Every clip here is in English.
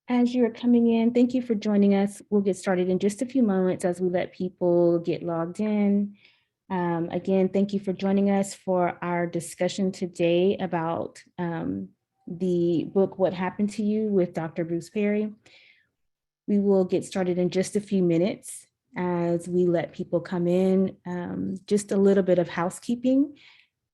As you're coming in, thank you for joining us. We'll get started in just a few moments as we let people get logged in. Again, thank you for joining us for our discussion today about the book, What Happened to You with Dr. Bruce Perry. We will get started in just a few minutes as we let people come in. Just a little bit of housekeeping.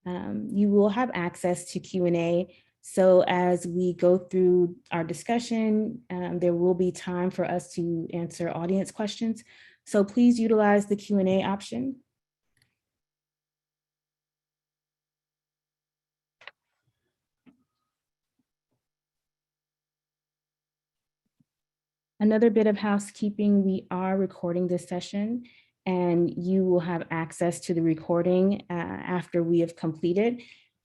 You will have access to Q&A. So as we go through our discussion, there will be time for us to answer audience questions. So please utilize the Q&A option. Another bit of housekeeping, we are recording this session and you will have access to the recording after we have completed.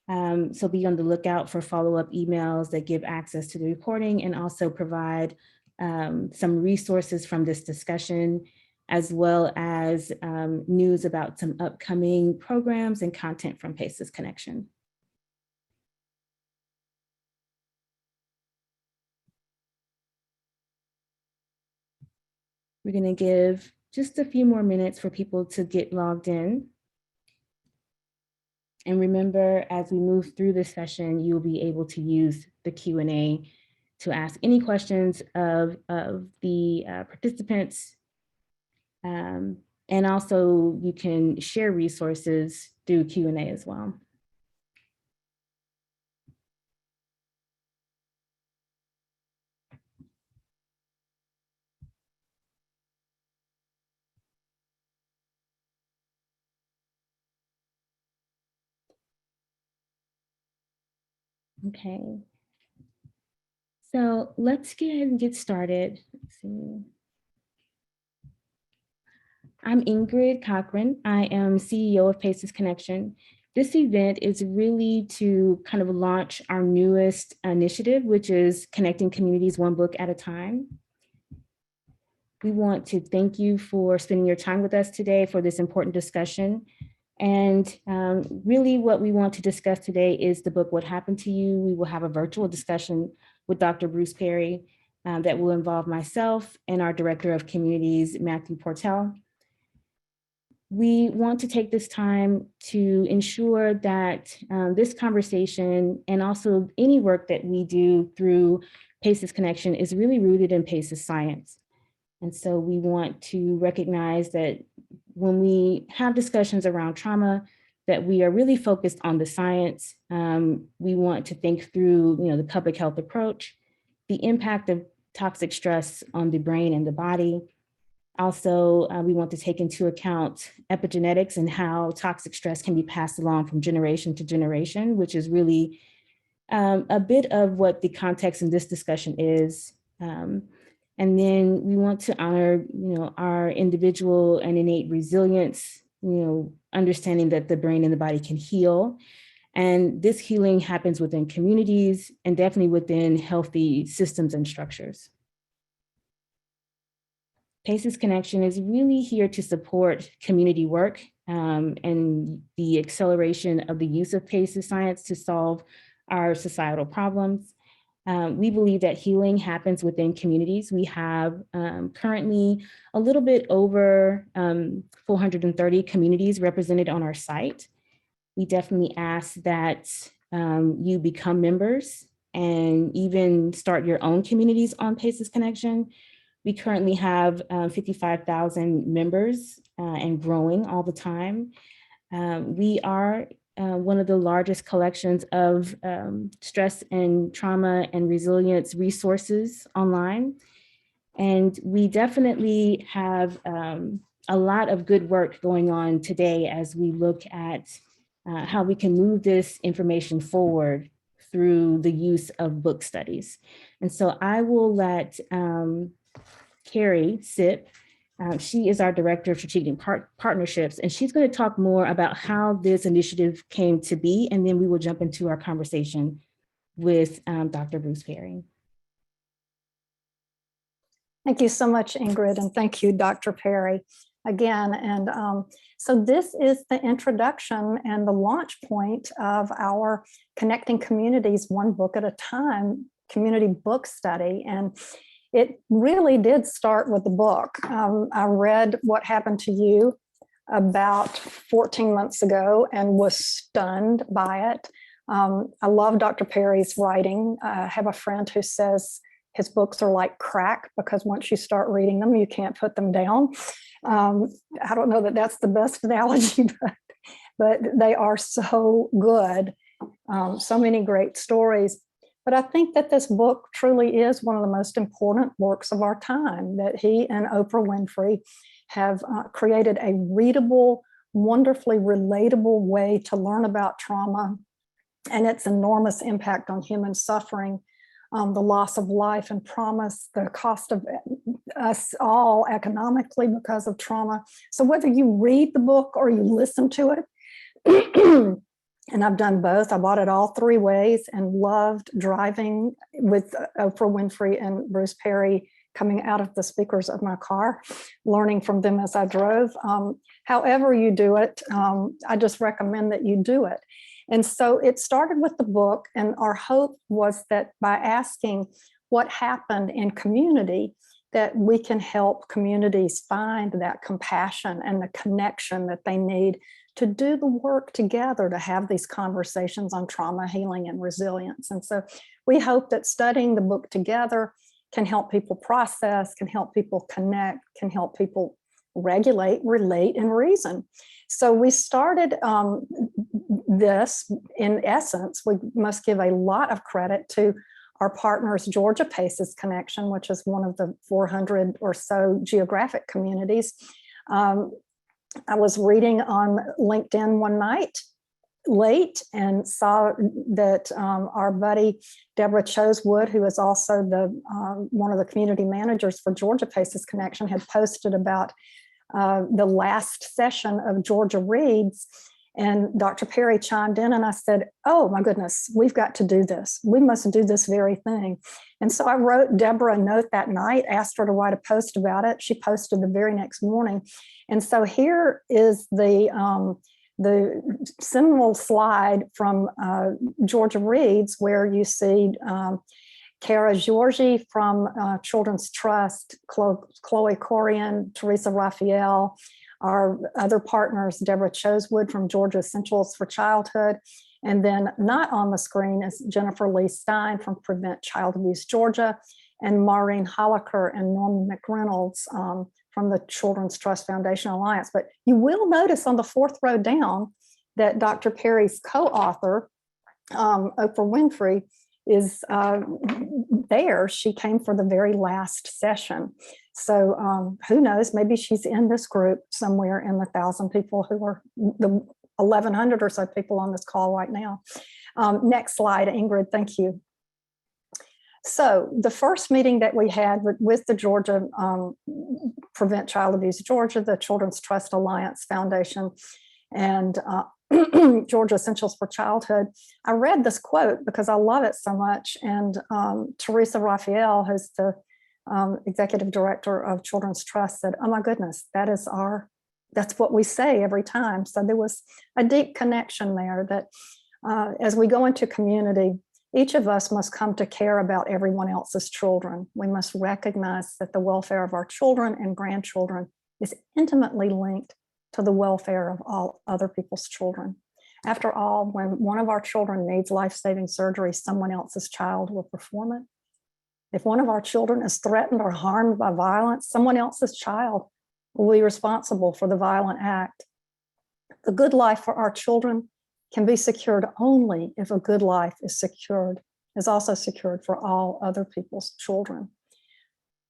So be on the lookout for follow-up emails that give access to the recording and also provide some resources from this discussion, as well as news about some upcoming programs and content from PACES Connection. We're going to give just a few more minutes for people to get logged in. And remember, as we move through this session, you'll be able to use the Q&A to ask any questions of the participants. And also you can share resources through Q&A as well. Okay. So let's go ahead and get started. Let's see. I'm Ingrid Cochran. I am CEO of PACES Connection. This event is really to kind of launch our newest initiative, which is connecting communities one book at a time. We want to thank you for spending your time with us today for this important discussion. And really what we want to discuss today is the book, What Happened to You? We will have a virtual discussion with Dr. Bruce Perry that will involve myself and our Director of Communities, Matthew Portell. We want to take this time to ensure that this conversation and also any work that we do through PACES Connection is really rooted in PACES science. And so we want to recognize that when we have discussions around trauma, that we are really focused on the science. We want to think through, the public health approach, the impact of toxic stress on the brain and the body. Also, we want to take into account epigenetics and how toxic stress can be passed along from generation to generation, which is really a bit of what the context in this discussion is. And then we want to honor, our individual and innate resilience, understanding that the brain and the body can heal. And this healing happens within communities and definitely within healthy systems and structures. PACES Connection is really here to support community work and the acceleration of the use of PACES science to solve our societal problems. We believe that healing happens within communities. We have currently a little bit over 430 communities represented on our site. We definitely ask that you become members and even start your own communities on PACES Connection. We currently have 55,000 members and growing all the time. We are one of the largest collections of stress and trauma and resilience resources online. And we definitely have a lot of good work going on today as we look at how we can move this information forward through the use of book studies. And so I will let Carrie Sipp. She is our Director of Strategic Partnerships, and she's going to talk more about how this initiative came to be, and then we will jump into our conversation with Dr. Bruce Perry. Thank you so much, Ingrid, and thank you, Dr. Perry, again. And so this is the introduction and the launch point of our Connecting Communities One Book at a Time community book study. And it really did start with the book. I read What Happened to You about 14 months ago and was stunned by it. I love Dr. Perry's writing. I have a friend who says his books are like crack because once you start reading them, you can't put them down. I don't know that that's the best analogy, but they are so good. So many great stories. But I think that this book truly is one of the most important works of our time, that he and Oprah Winfrey have created a readable, wonderfully relatable way to learn about trauma and its enormous impact on human suffering, the loss of life and promise, the cost of us all economically because of trauma. So whether you read the book or you listen to it, and I've done both. I bought it all three ways and loved driving with Oprah Winfrey and Bruce Perry coming out of the speakers of my car, learning from them as I drove. However you do it, I just recommend that you do it. And so it started with the book, and our hope was that by asking what happened in community, that we can help communities find that compassion and the connection that they need to do the work together to have these conversations on trauma, healing, and resilience. And so we hope that studying the book together can help people process, can help people connect, can help people regulate, relate, and reason. So we started this, in essence, we must give a lot of credit to our partners, Georgia PACES Connection, which is one of the 400 or so geographic communities. I was reading on LinkedIn one night late and saw that our buddy Deborah Chosewood, who is also the one of the community managers for Georgia PACES Connection, had posted about the last session of Georgia Reads. And Dr. Perry chimed in and I said, oh my goodness, we've got to do this. We must do this very thing. And so I wrote Deborah a note that night, asked her to write a post about it. She posted the very next morning. And so here is the seminal slide from Georgia Reads, where you see Kara Georgi from Children's Trust, Chloe Corian, Teresa Raphael, our other partners, Deborah Chosewood from Georgia Essentials for Childhood, and then not on the screen is Jennifer Lee Stein from Prevent Child Abuse Georgia, and Maureen Hollaker and Norman McReynolds from the Children's Trust Foundation Alliance. But you will notice on the fourth row down that Dr. Perry's co-author, Oprah Winfrey, is there. She came for the very last session. So who knows, maybe she's in this group somewhere in the 1,000 people who are the 1,100 or so people on this call right now. Next slide, Ingrid, thank you. So the first meeting that we had with the Georgia Prevent Child Abuse Georgia, the Children's Trust Alliance Foundation, and Georgia Essentials for Childhood, I read this quote because I love it so much. And Teresa Raphael, who's the executive director of Children's Trust, said, oh my goodness, that's what we say every time. So there was a deep connection there that as we go into community, each of us must come to care about everyone else's children. We must recognize that the welfare of our children and grandchildren is intimately linked to the welfare of all other people's children. After all, when one of our children needs life-saving surgery, someone else's child will perform it. If one of our children is threatened or harmed by violence, someone else's child will be responsible for the violent act. The good life for our children can be secured only if a good life is also secured for all other people's children.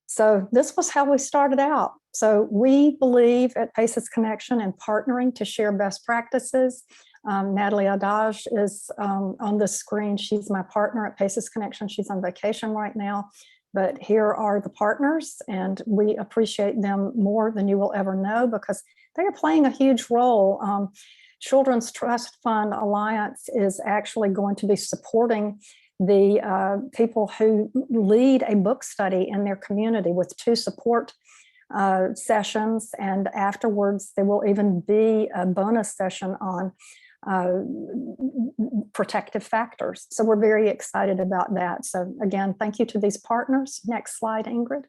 So this was how we started out. So we believe at PACES Connection in partnering to share best practices. Natalie Adage is on the screen. She's my partner at PACES Connection. She's on vacation right now, but here are the partners, and we appreciate them more than you will ever know because they are playing a huge role. Children's Trust Fund Alliance is actually going to be supporting the people who lead a book study in their community with 2 support sessions, and afterwards there will even be a bonus session on protective factors. So we're very excited about that. So again, thank you to these partners. Next slide, Ingrid.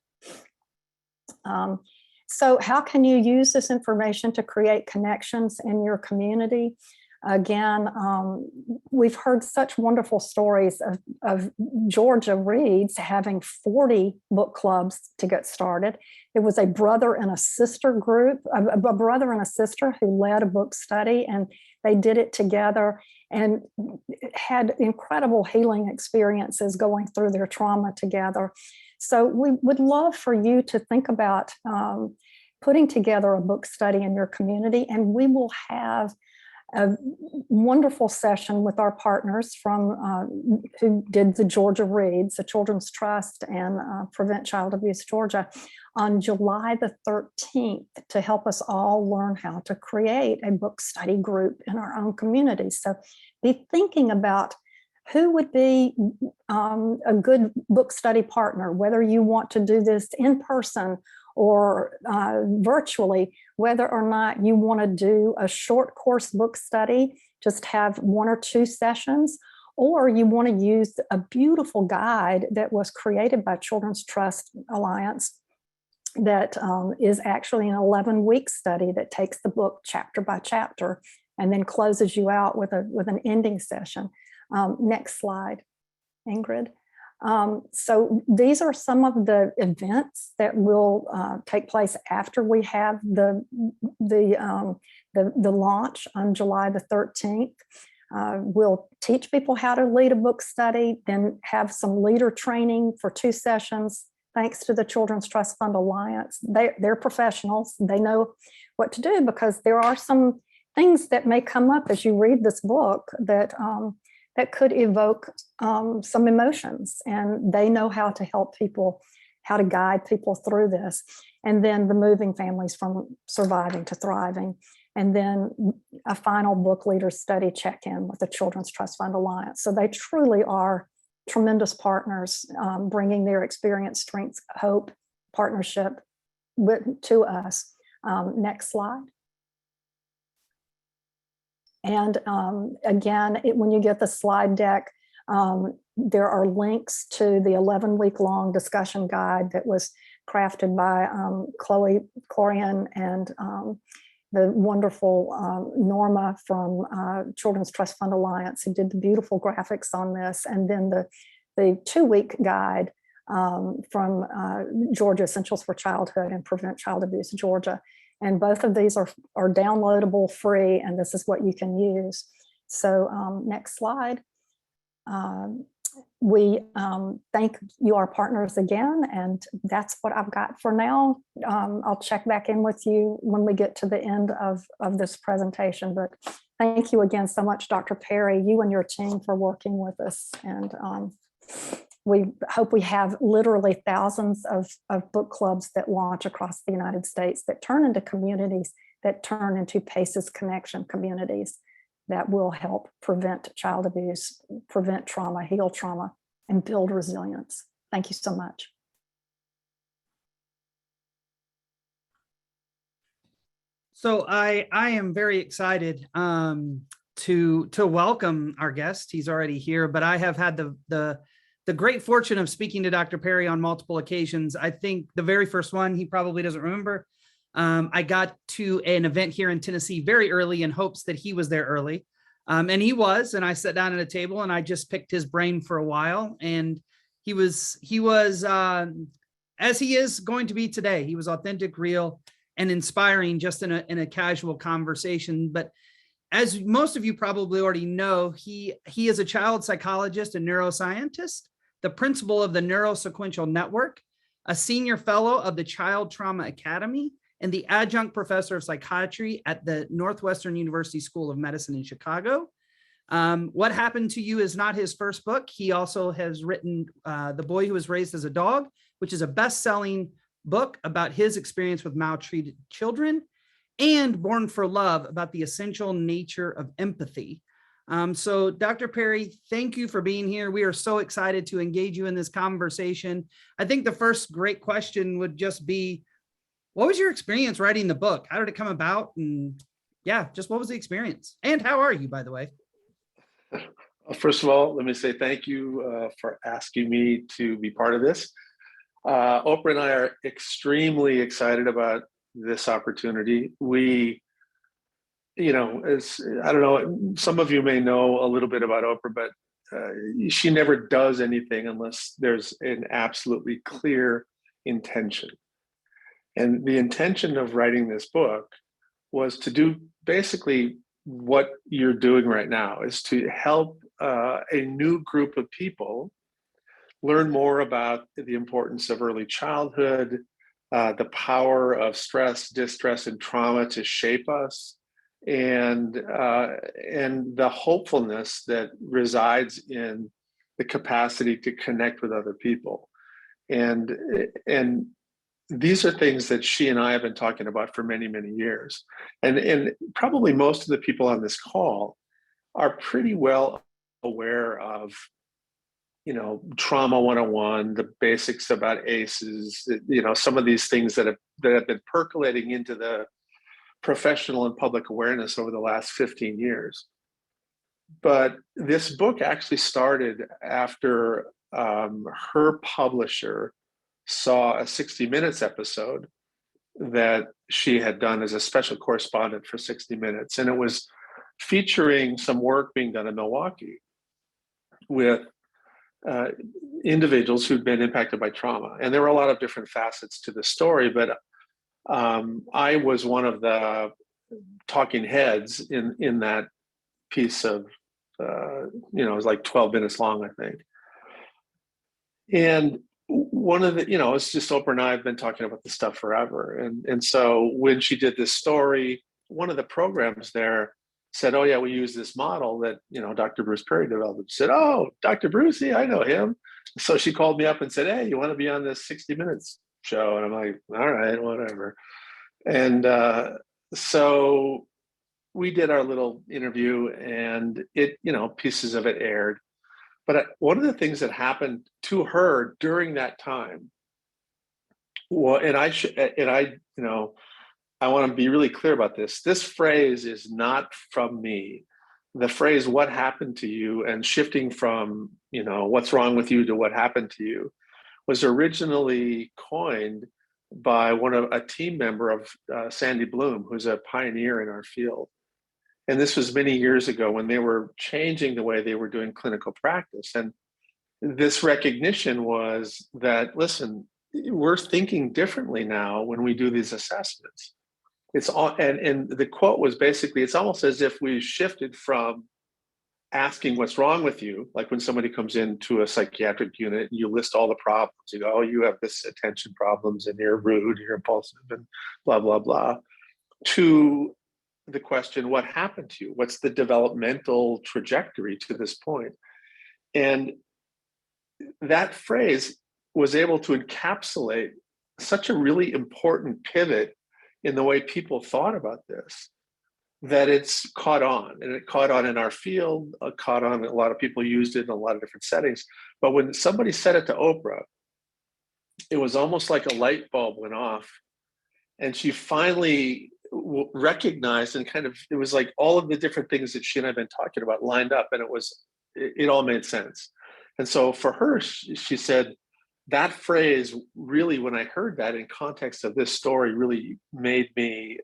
So how can you use this information to create connections in your community? Again, we've heard such wonderful stories of Georgia Reads having 40 book clubs to get started. It was a brother and a sister group, a brother and a sister who led a book study, and they did it together and had incredible healing experiences going through their trauma together. So we would love for you to think about putting together a book study in your community, and we will have a wonderful session with our partners from who did the Georgia Reads, the Children's Trust and Prevent Child Abuse Georgia, on July the 13th to help us all learn how to create a book study group in our own community. So be thinking about who would be a good book study partner, whether you want to do this in person or virtually, whether or not you want to do a short course book study, just have 1 or 2 sessions, or you want to use a beautiful guide that was created by Children's Trust Alliance that is actually an 11-week study that takes the book chapter by chapter and then closes you out with an ending session. Next slide, Ingrid. So these are some of the events that will take place after we have the launch on July the 13th. We'll teach people how to lead a book study, then have some leader training for 2 sessions. Thanks to the Children's Trust Fund Alliance. They're professionals. They know what to do, because there are some things that may come up as you read this book that that could evoke some emotions, and they know how to help people, how to guide people through this. And then the moving families from surviving to thriving. And then a final book leader study check-in with the Children's Trust Fund Alliance. So they truly are tremendous partners, bringing their experience, strengths, hope, partnership to us. Next slide. And again, when you get the slide deck, there are links to the 11-week-long discussion guide that was crafted by Chloe Corian and the wonderful Norma from Children's Trust Fund Alliance, who did the beautiful graphics on this. And then the 2-week guide from Georgia Essentials for Childhood and Prevent Child Abuse Georgia. And both of these are downloadable, free, and this is what you can use. So next slide. We thank you, our partners, again, and that's what I've got for now. I'll check back in with you when we get to the end of this presentation, but thank you again so much, Dr. Perry, you and your team, for working with us. And we hope we have literally thousands of book clubs that launch across the United States that turn into communities, that turn into PACES connection communities that will help prevent child abuse, prevent trauma, heal trauma, and build resilience. Thank you so much. So I am very excited to welcome our guest. He's already here, but I have had the great fortune of speaking to Dr. Perry on multiple occasions. I think the very first one, he probably doesn't remember. I got to an event here in Tennessee very early in hopes that he was there early. And he was, and I sat down at a table and I just picked his brain for a while. And he was as he is going to be today. He was authentic, real, and inspiring just in a casual conversation. But as most of you probably already know, he is a child psychologist and neuroscientist, the principal of the Neurosequential Network, a senior fellow of the Child Trauma Academy, and the adjunct professor of psychiatry at the Northwestern University School of Medicine in Chicago. What Happened to You is not his first book. He also has written The Boy Who Was Raised as a Dog, which is a best-selling book about his experience with maltreated children, and Born for Love, about the essential nature of empathy. So Dr. Perry, thank you for being here. We are so excited to engage you in this conversation. I think the first great question would just be, what was your experience writing the book? How did it come about? And yeah, just what was the experience? And how are you, by the way? First of all, let me say thank you for asking me to be part of this. Oprah and I are extremely excited about this opportunity. I don't know, some of you may know a little bit about Oprah, but she never does anything unless there's an absolutely clear intention. And the intention of writing this book was to do basically what you're doing right now, is to help a new group of people learn more about the importance of early childhood, the power of stress, distress, and trauma to shape us, and the hopefulness that resides in the capacity to connect with other people. And these are things that she and I have been talking about for many, many years. And probably most of the people on this call are pretty well aware of, trauma 101, the basics about ACEs, some of these things that have been percolating into the professional and public awareness over the last 15 years. But this book actually started after her publisher saw a 60 Minutes episode that she had done as a special correspondent for 60 Minutes. And it was featuring some work being done in Milwaukee with individuals who'd been impacted by trauma. And there were a lot of different facets to the story, but I was one of the talking heads in that piece of, it was like 12 minutes long, I think. And one of the, it's just Oprah and I have been talking about this stuff forever. And so when she did this story, one of the programs there said, oh yeah, we use this model that, Dr. Bruce Perry developed. She said, oh, Dr. Bruce, yeah, I know him. So she called me up and said, hey, you want to be on this 60 Minutes show? And I'm like, all right, whatever. And so we did our little interview, and it, pieces of it aired. But one of the things that happened to her during that time, well, I want to be really clear about this. This phrase is not from me. The phrase "what happened to you" and shifting from what's wrong with you to what happened to you was originally coined by a team member of Sandy Bloom, who's a pioneer in our field. And this was many years ago when they were changing the way they were doing clinical practice. And this recognition was that, listen, we're thinking differently now when we do these assessments. It's all, and the quote was basically, it's almost as if we shifted from asking what's wrong with you, like when somebody comes into a psychiatric unit and you list all the problems, you go, oh, you have this attention problems and you're rude, you're impulsive, and blah, blah, blah, to the question, what happened to you? What's the developmental trajectory to this point? And that phrase was able to encapsulate such a really important pivot in the way people thought about this, that it's caught on. And it caught on in our field, caught on, a lot of people used it in a lot of different settings. But when somebody said it to Oprah, it was almost like a light bulb went off. And she finally recognized, and it was like all of the different things that she and I have been talking about lined up, and it all made sense. And so for her, she said, that phrase really, when I heard that in context of this story, really made me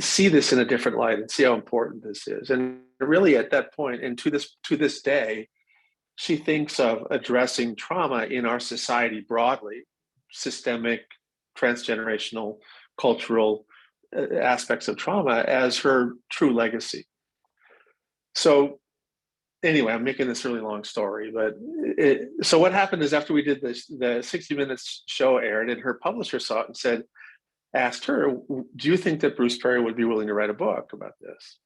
see this in a different light and see how important this is. And really at that point, and to this day, she thinks of addressing trauma in our society broadly, systemic, transgenerational, cultural aspects of trauma, as her true legacy. So anyway, I'm making this really long story, but so what happened is, after we did this, the 60 Minutes show aired, and her publisher saw it and asked her, do you think that Bruce Perry would be willing to write a book about this?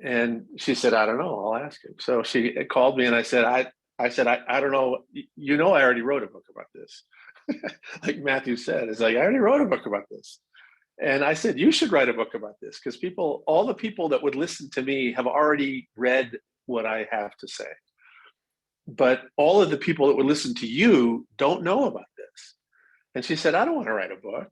And she said, I don't know, I'll ask him. So she called me, and I said, I don't know, I already wrote a book about this. Like Matthew said, it's like, I already wrote a book about this. And I said, you should write a book about this, because all the people that would listen to me have already read what I have to say. But all of the people that would listen to you don't know about this. And she said, I don't want to write a book.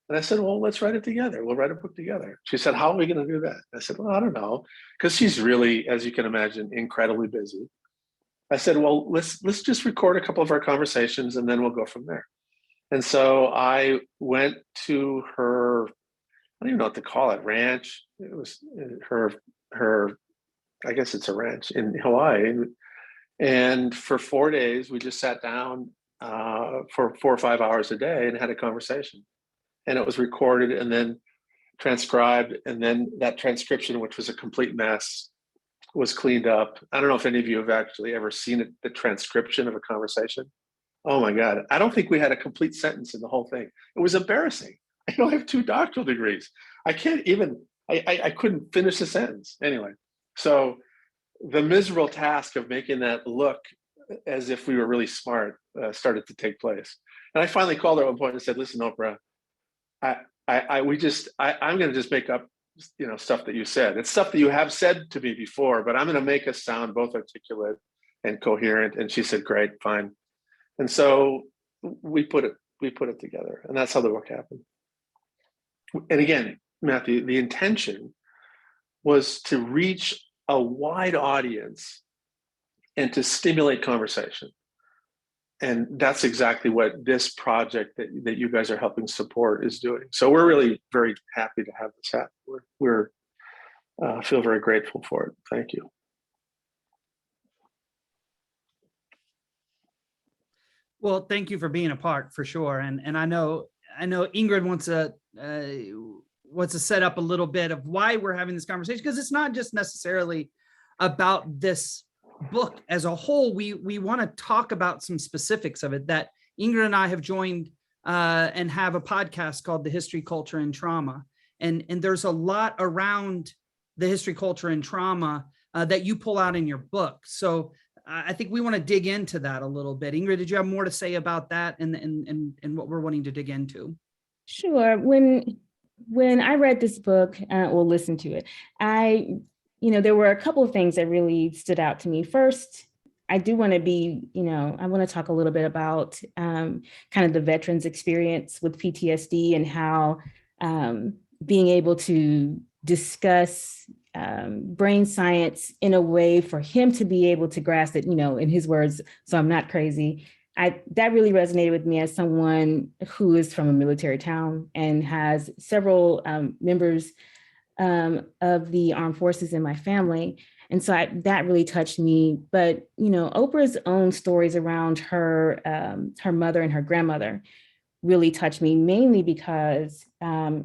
And I said, well, let's write it together. We'll write a book together. She said, how are we going to do that? I said, well, I don't know. Because she's really, as you can imagine, incredibly busy. I said, well, let's just record a couple of our conversations and then we'll go from there. And so I went to her, I don't even know what to call it, ranch. It was her, I guess it's a ranch in Hawaii. And for 4 days, we just sat down for 4 or 5 hours a day and had a conversation. And it was recorded and then transcribed. And then that transcription, which was a complete mess, was cleaned up. I don't know if any of you have actually ever seen it, the transcription of a conversation. Oh my God. I don't think we had a complete sentence in the whole thing. It was embarrassing. I have 2 doctoral degrees. I can't even, I couldn't finish the sentence. Anyway, so the miserable task of making that look as if we were really smart started to take place. And I finally called her at one point and said, listen, Oprah, I'm going to just make up, stuff that you said. It's stuff that you have said to me before, but I'm going to make us sound both articulate and coherent. And she said, great, fine. And so we put it together, and that's how the book happened. And again, Matthew, the intention was to reach a wide audience and to stimulate conversation. And that's exactly what this project that you guys are helping support is doing. So we're really very happy to have this happen. We're feel very grateful for it. Thank you. Well, thank you for being a part for sure. And I know Ingrid wants to set up a little bit of why we're having this conversation, because it's not just necessarily about this book as a whole. We want to talk about some specifics of it that Ingrid and I have joined and have a podcast called The History, Culture, and Trauma. And there's a lot around the history, culture, and trauma that you pull out in your book. So I think we want to dig into that a little bit. Ingrid, did you have more to say about that and what we're wanting to dig into? Sure. When I read this book or listened to it, there were a couple of things that really stood out to me. First, I do want to I want to talk a little bit about kind of the veterans' experience with PTSD and how being able to discuss brain science in a way for him to be able to grasp it, in his words, so I'm not crazy. That really resonated with me as someone who is from a military town and has several members of the armed forces in my family. And so that really touched me. But, Oprah's own stories around her mother and her grandmother really touched me, mainly because, I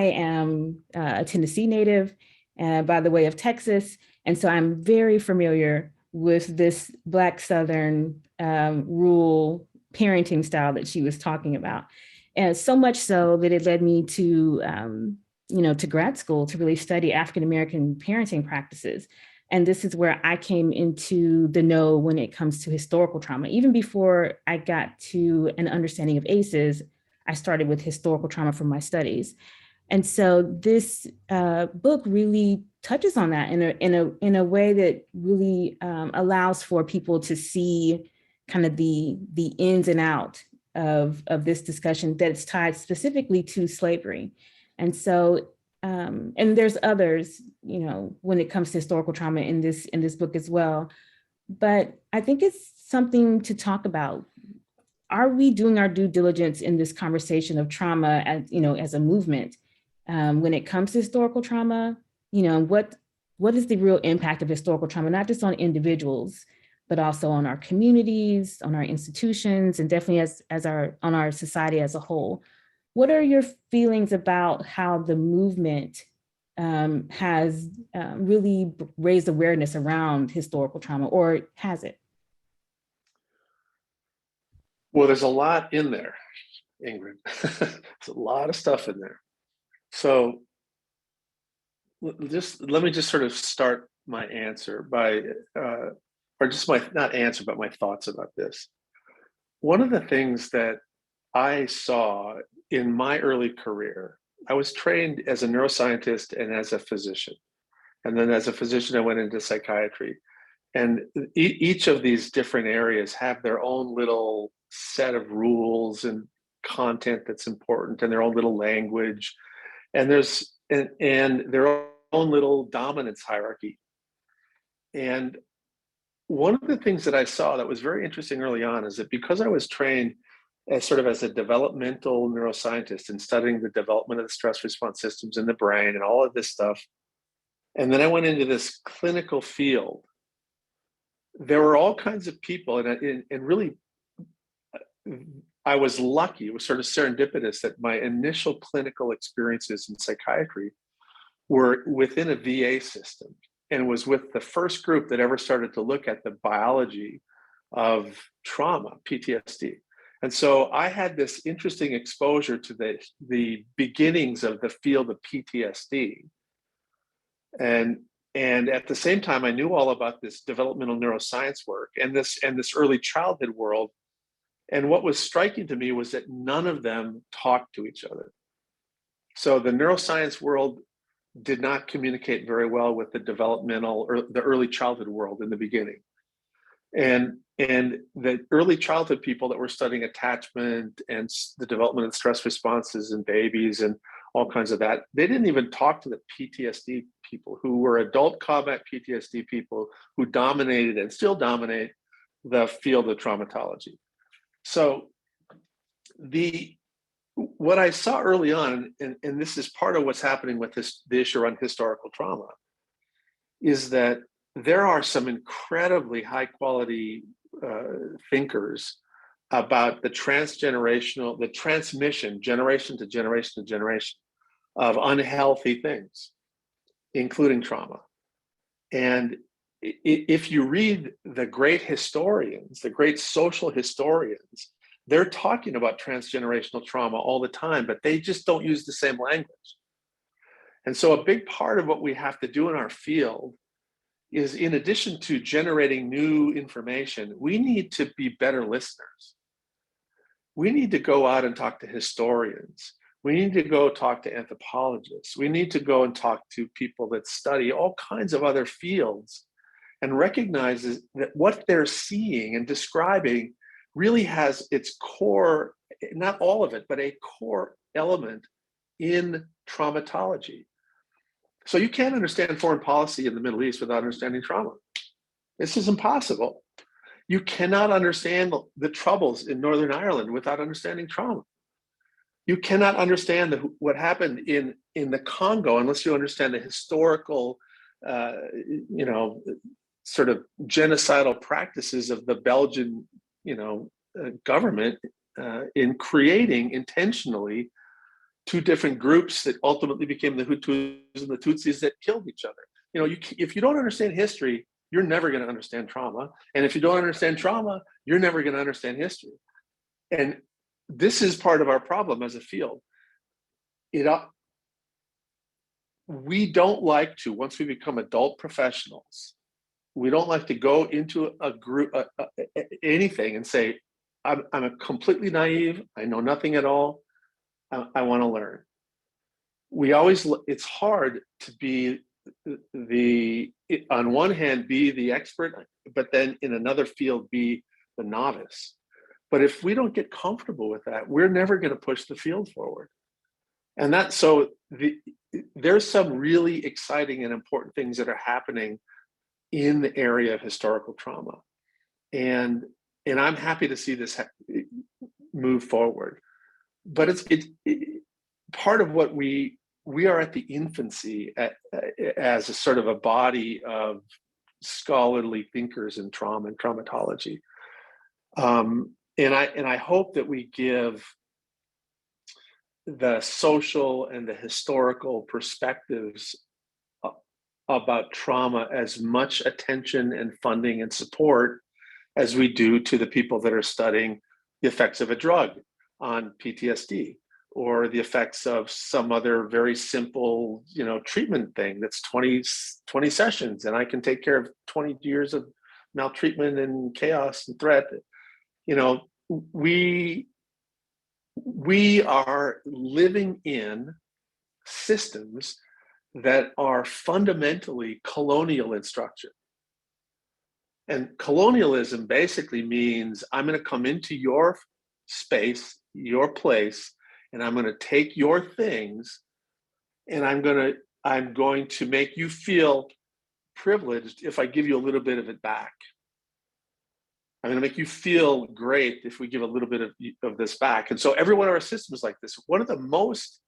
am a Tennessee native by the way of Texas. And so I'm very familiar with this Black Southern rural parenting style that she was talking about. And so much so that it led me to grad school to really study African-American parenting practices. And this is where I came into the know when it comes to historical trauma. Even before I got to an understanding of ACEs, I started with historical trauma from my studies. And so this book really touches on that in a way that really allows for people to see kind of the ins and out of this discussion that's tied specifically to slavery. And so, and there's others, when it comes to historical trauma in this book as well. But I think it's something to talk about. Are we doing our due diligence in this conversation of trauma as a movement? When it comes to historical trauma, what is the real impact of historical trauma, not just on individuals, but also on our communities, on our institutions, and definitely on our society as a whole? What are your feelings about how the movement has really raised awareness around historical trauma, or has it? Well, there's a lot in there, Ingrid. There's a lot of stuff in there. So let me just sort of start my answer by, not answer, but my thoughts about this. One of the things that I saw in my early career, I was trained as a neuroscientist and as a physician. And then as a physician, I went into psychiatry. And each of these different areas have their own little set of rules and content that's important and their own little language, and their own little dominance hierarchy. And one of the things that I saw that was very interesting early on is that because I was trained as sort of as a developmental neuroscientist and studying the development of the stress response systems in the brain and all of this stuff, and then I went into this clinical field, there were all kinds of people, and really, I was lucky, it was sort of serendipitous that my initial clinical experiences in psychiatry were within a VA system, and was with the first group that ever started to look at the biology of trauma, PTSD. And so I had this interesting exposure to the beginnings of the field of PTSD. And at the same time, I knew all about this developmental neuroscience work and this early childhood world. And what was striking to me was that none of them talked to each other. So the neuroscience world did not communicate very well with the developmental or the early childhood world in the beginning. And the early childhood people that were studying attachment and the development of stress responses in babies and all kinds of that, they didn't even talk to the PTSD people who were adult combat PTSD people who dominated and still dominate the field of traumatology. So what I saw early on, and this is part of what's happening with the issue around historical trauma, is that there are some incredibly high quality thinkers about the transmission, generation to generation to generation, of unhealthy things, including trauma. And if you read the great historians, the great social historians, they're talking about transgenerational trauma all the time, but they just don't use the same language. And so a big part of what we have to do in our field is, in addition to generating new information, we need to be better listeners. We need to go out and talk to historians. We need to go talk to anthropologists. We need to go and talk to people that study all kinds of other fields and recognize that what they're seeing and describing really has its core, not all of it, but a core element in traumatology. So you can't understand foreign policy in the Middle East without understanding trauma. This is impossible. You cannot understand the troubles in Northern Ireland without understanding trauma. You cannot understand what happened in the Congo unless you understand the historical, sort of genocidal practices of the Belgian, government in creating intentionally two different groups that ultimately became the Hutus and the Tutsis that killed each other. If you don't understand history, you're never going to understand trauma. And if you don't understand trauma, you're never going to understand history. And this is part of our problem as a field. We don't like to, once we become adult professionals, we don't like to go into a group, anything, and say, I'm completely naive. I know nothing at all. I want to learn. It's hard to be on one hand, be the expert, but then in another field, be the novice. But if we don't get comfortable with that, we're never going to push the field forward. And there's some really exciting and important things that are happening in the area of historical trauma. And I'm happy to see this move forward. But it's part of what we are at the infancy as a sort of a body of scholarly thinkers in trauma and traumatology. And I hope that we give the social and the historical perspectives about trauma as much attention and funding and support as we do to the people that are studying the effects of a drug on PTSD, or the effects of some other very simple, treatment thing that's 20 sessions, and I can take care of 20 years of maltreatment and chaos and threat. We are living in systems that are fundamentally colonial in structure. And colonialism basically means I'm going to come into your space your place, and I'm going to take your things, and I'm going to make you feel privileged if I give you a little bit of it back. I'm going to make you feel great if we give a little bit of this back. And so every one of our systems like this. One of the most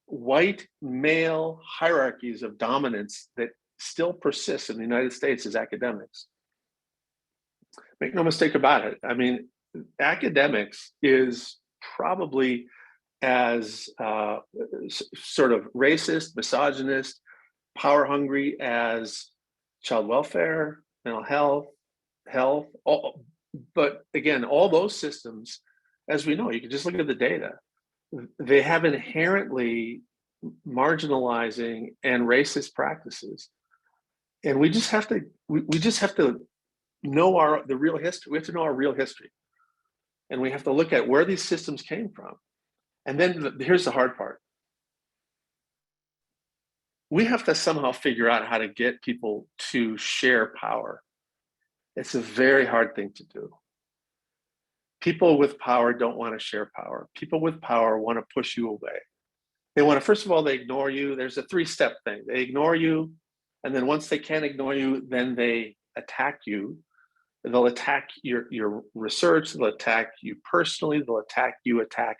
white male hierarchies of dominance that still persists in the United States is academics. Make no mistake about it. I mean, academics is probably as sort of racist, misogynist, power hungry as child welfare, mental health, but again, all those systems, as we know, you can just look at the data, they have inherently marginalizing and racist practices. And we just have to know the real history. We have to know our real history. And we have to look at where these systems came from. And then here's the hard part. We have to somehow figure out how to get people to share power. It's a very hard thing to do. People with power don't want to share power. People with power want to push you away. They want to, first of all, they ignore you. There's a 3-step thing. They ignore you. And then once they can't ignore you, then they attack you. They'll attack your research. They'll attack you personally. They'll attack you, attack.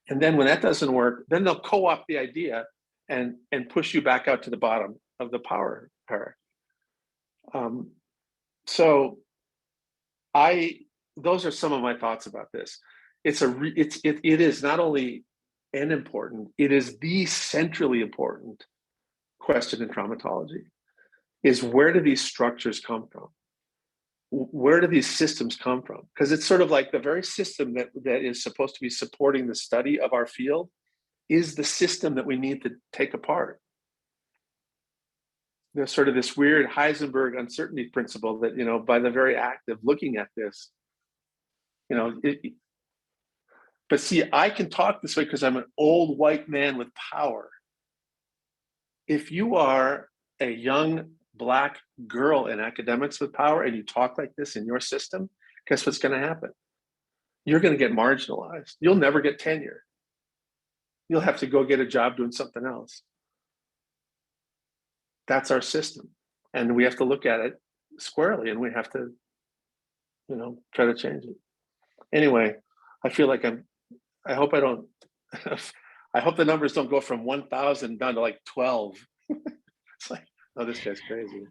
And then when that doesn't work, then they'll co-opt the idea and push you back out to the bottom of the power hierarchy. So those are some of my thoughts about this. It is not only an important, it is the centrally important question in traumatology, is where do these structures come from? Where do these systems come from? Because it's sort of like the very system that is supposed to be supporting the study of our field is the system that we need to take apart. There's sort of this weird Heisenberg uncertainty principle that, by the very act of looking at this, but see, I can talk this way because I'm an old white man with power. If you are a young Black girl in academics with power and you talk like this in your system, guess what's going to happen? You're going to get marginalized. You'll never get tenure. You'll have to go get a job doing something else. That's our system. And we have to look at it squarely, and we have to, try to change it. Anyway, I feel like I hope the numbers don't go from 1,000 down to like 12. It's like, oh, this guy's crazy.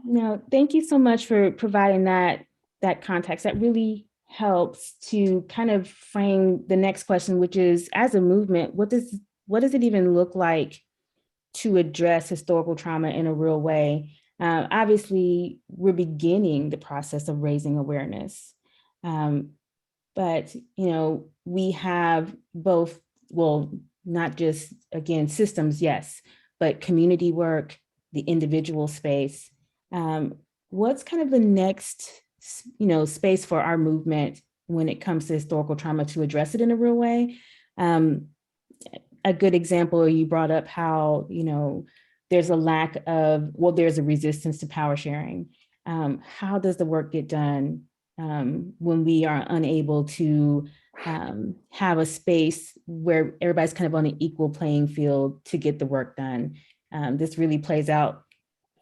No, thank you so much for providing that context. That really helps to kind of frame the next question, which is, as a movement, what does it even look like to address historical trauma in a real way? Obviously, we're beginning the process of raising awareness. But, we have both, well, not just, again, systems, yes, but community work, the individual space. What's kind of the next, space for our movement when it comes to historical trauma to address it in a real way? A good example, you brought up how, there's a there's a resistance to power sharing. How does the work get done when we are unable to have a space where everybody's kind of on an equal playing field to get the work done? This really plays out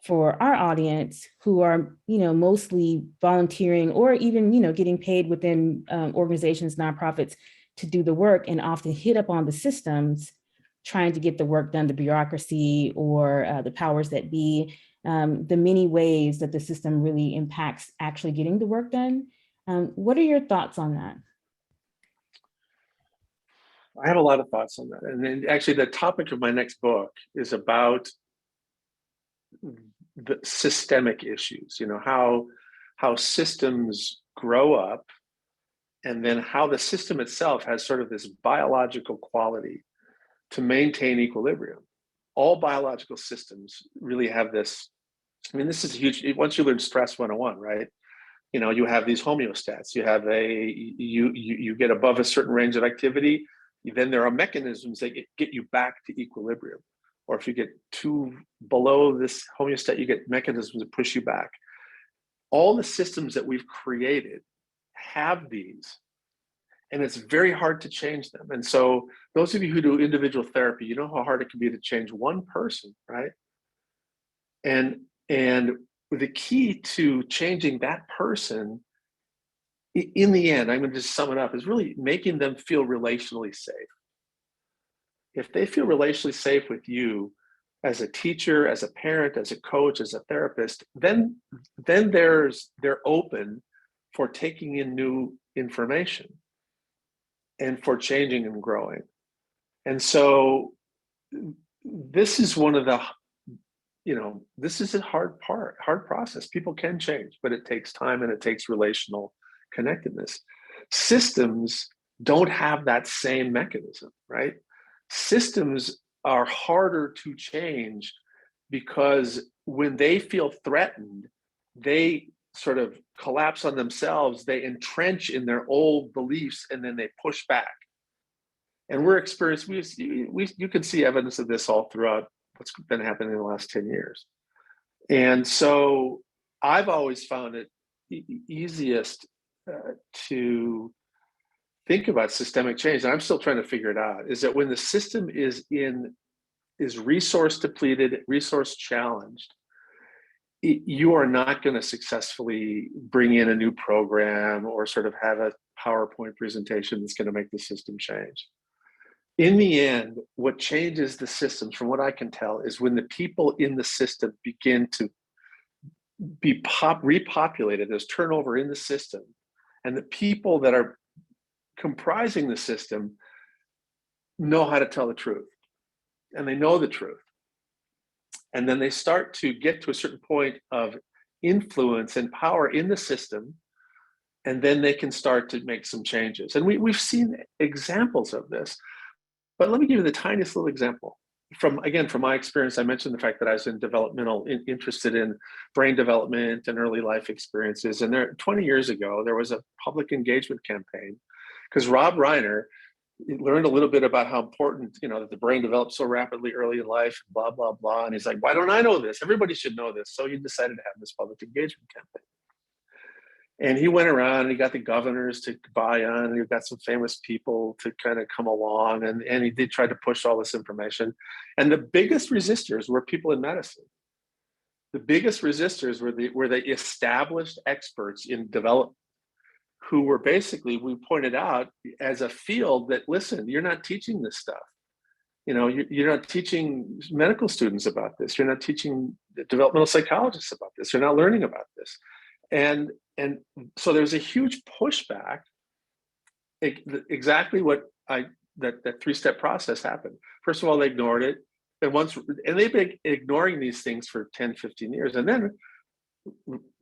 for our audience who are, mostly volunteering or even, getting paid within organizations, nonprofits to do the work, and often hit up on the systems trying to get the work done, the bureaucracy or the powers that be, the many ways that the system really impacts actually getting the work done. What are your thoughts on that? I have a lot of thoughts on that. And then actually the topic of my next book is about the systemic issues, how systems grow up, and then how the system itself has sort of this biological quality to maintain equilibrium. All biological systems really have this. I mean, this is huge. Once you learn stress 101, right? You have these homeostats. You have you get above a certain range of activity, then there are mechanisms that get you back to equilibrium. Or if you get too below this homeostat, you get mechanisms that push you back. All the systems that we've created have these. and it's very hard to change them. And so those of you who do individual therapy, you know how hard it can be to change one person, right? And the key to changing that person, in the end, I'm going to just sum it up, is really making them feel relationally safe. If they feel relationally safe with you as a teacher, as a parent, as a coach, as a therapist, then they're open for taking in new information and for changing and growing. And so this is one of the, this is a hard process. People can change, but it takes time and it takes relational connectedness. Systems don't have that same mechanism, right? Systems are harder to change because when they feel threatened, they sort of collapse on themselves, they entrench in their old beliefs, and then they push back. And we're experiencing, you can see evidence of this all throughout what's been happening in the last 10 years. And so I've always found it easiest to think about systemic change, and I'm still trying to figure it out, is that when the system is resource depleted, resource challenged, you are not going to successfully bring in a new program or sort of have a PowerPoint presentation that's going to make the system change. In the end, what changes the systems, from what I can tell, is when the people in the system begin to be repopulated. There's turnover in the system, and the people that are comprising the system know how to tell the truth, and they know the truth. And then they start to get to a certain point of influence and power in the system, and then they can start to make some changes. And we've seen examples of this. But let me give you the tiniest little example. From my experience, I mentioned the fact that I was interested in brain development and early life experiences. And 20 years ago, there was a public engagement campaign because Rob Reiner learned a little bit about how important, that the brain develops so rapidly early in life, blah, blah, blah. And he's like, why don't I know this? Everybody should know this. So he decided to have this public engagement campaign. And he went around and he got the governors to buy on, and he got some famous people to kind of come along, and he did try to push all this information. And the biggest resistors were people in medicine. The biggest resistors were the established experts in development, who were basically, we pointed out as a field that, listen, you're not teaching this stuff. You're not teaching medical students about this. You're not teaching developmental psychologists about this. You're not learning about this. And so there's a huge pushback. Exactly what that three-step process happened. First of all, they ignored it. And they've been ignoring these things for 10, 15 years. And then